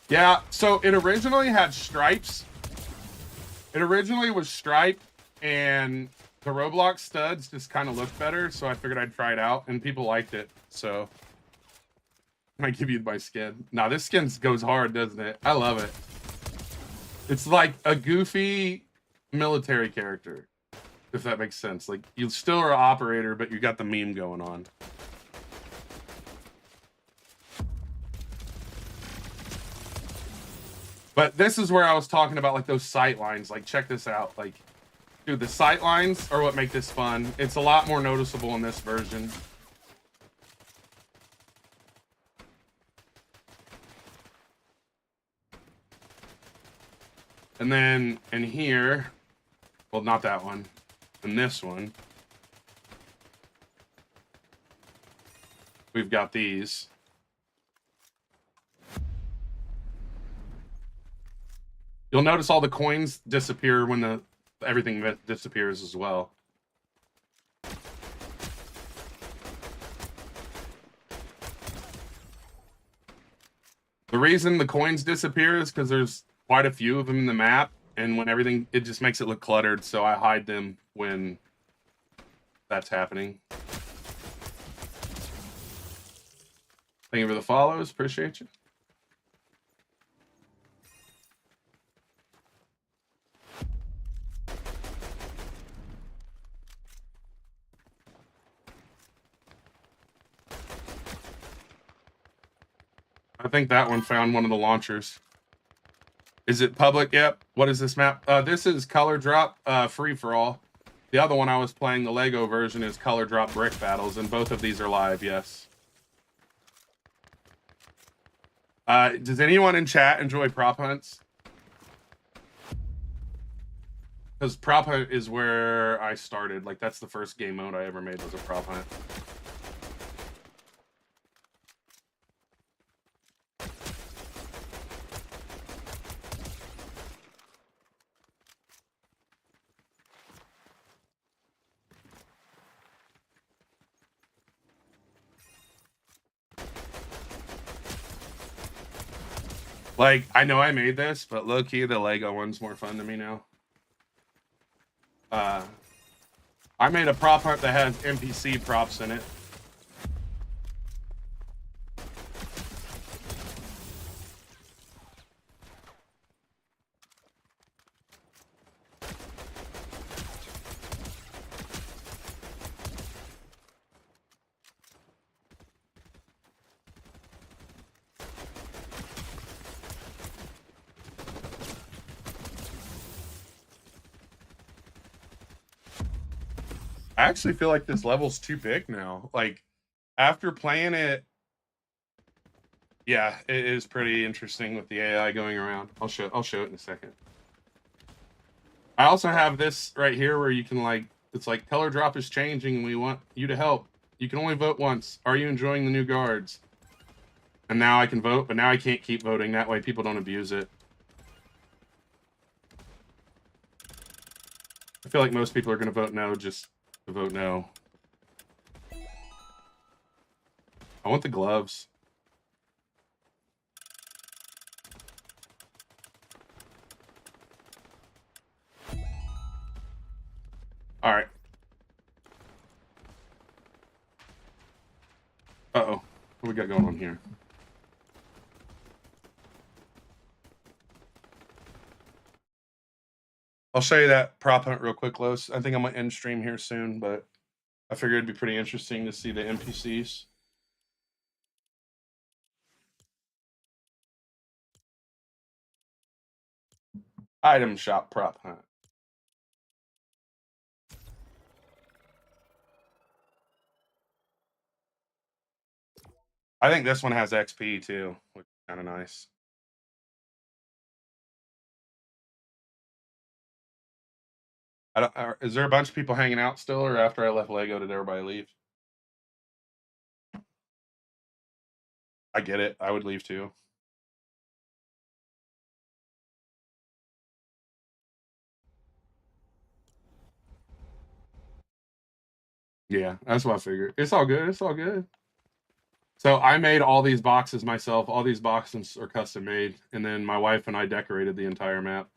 Speaker 1: Yeah, so it originally had stripes. It originally was striped, and the Roblox studs just kind of looked better, so I figured I'd try it out, and people liked it, so I give you my skin. Now this skin goes hard, doesn't it? I love it. It's like a goofy military character, if that makes sense. Like, you still are an operator, but you got the meme going on. But this is where I was talking about, like, those sight lines. Like, check this out. Like, dude, the sight lines are what make this fun. It's a lot more noticeable in this version. And then in here, well, not that one, in this one, we've got these. You'll notice all the coins disappear when everything disappears as well. The reason the coins disappear is because there's quite a few of them in the map, and when everything, it just makes it look cluttered, so I hide them when that's happening. Thank you for the follows, appreciate you. I think that one found one of the launchers. Is it public? Yep. What is this map? This is Color Drop, free for all. The other one I was playing, the Lego version, is Color Drop Brick Battles, and both of these are live, yes. Does anyone in chat enjoy prop hunts? Because prop hunt is where I started. Like, that's the first game mode I ever made, was a prop hunt. Like, I know I made this, but low-key, the Lego one's more fun to me now. I made a prop hunt that has NPC props in it. I actually feel like this level's too big now. Like after playing it, yeah, it is pretty interesting with the AI going around. I'll show it in a second. I also have this right here where you can like, it's like color drop is changing. We want you to help. You can only vote once. Are you enjoying the new guards? And now I can vote, but now I can't keep voting. That way people don't abuse it. I feel like most people are going to vote no just to vote no. I want the gloves. All right. Uh-oh. What we got going on here? I'll show you that prop hunt real quick, Los. I think I'm going to end stream here soon, but I figured it'd be pretty interesting to see the NPCs. Item shop prop hunt. I think this one has XP too, which is kind of nice. Is there a bunch of people hanging out still, or after I left Lego, did everybody leave? I get it. I would leave too. Yeah, that's what I figured. It's all good. It's all good. So I made all these boxes myself. All these boxes are custom made, and then my wife and I decorated the entire map.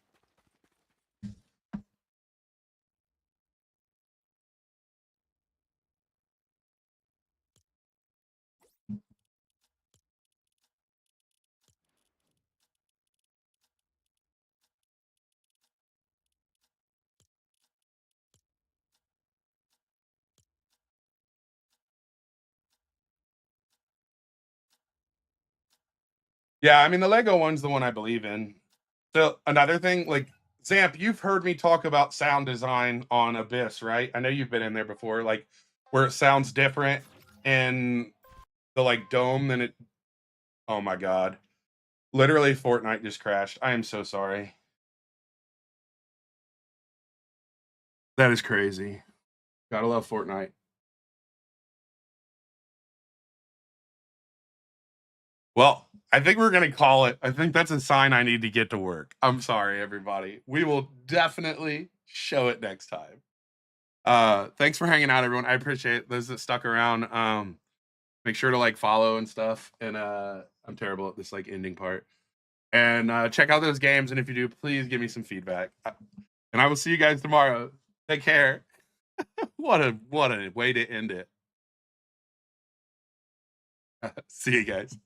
Speaker 1: Yeah, I mean the Lego one's the one I believe in. So another thing, like Zamp, you've heard me talk about sound design on Abyss, right? I know you've been in there before, like where it sounds different in the like dome than it. Oh my god. Literally Fortnite just crashed. I am so sorry. That is crazy. Gotta love Fortnite. Well, I think we're gonna call it. I think that's a sign I need to get to work. I'm sorry, everybody. We will definitely show it next time. Thanks for hanging out, everyone. I appreciate those that stuck around. Make sure to like follow and stuff. And I'm terrible at this like ending part. And check out those games. And if you do, please give me some feedback. And I will see you guys tomorrow. Take care. What a way to end it. See you guys.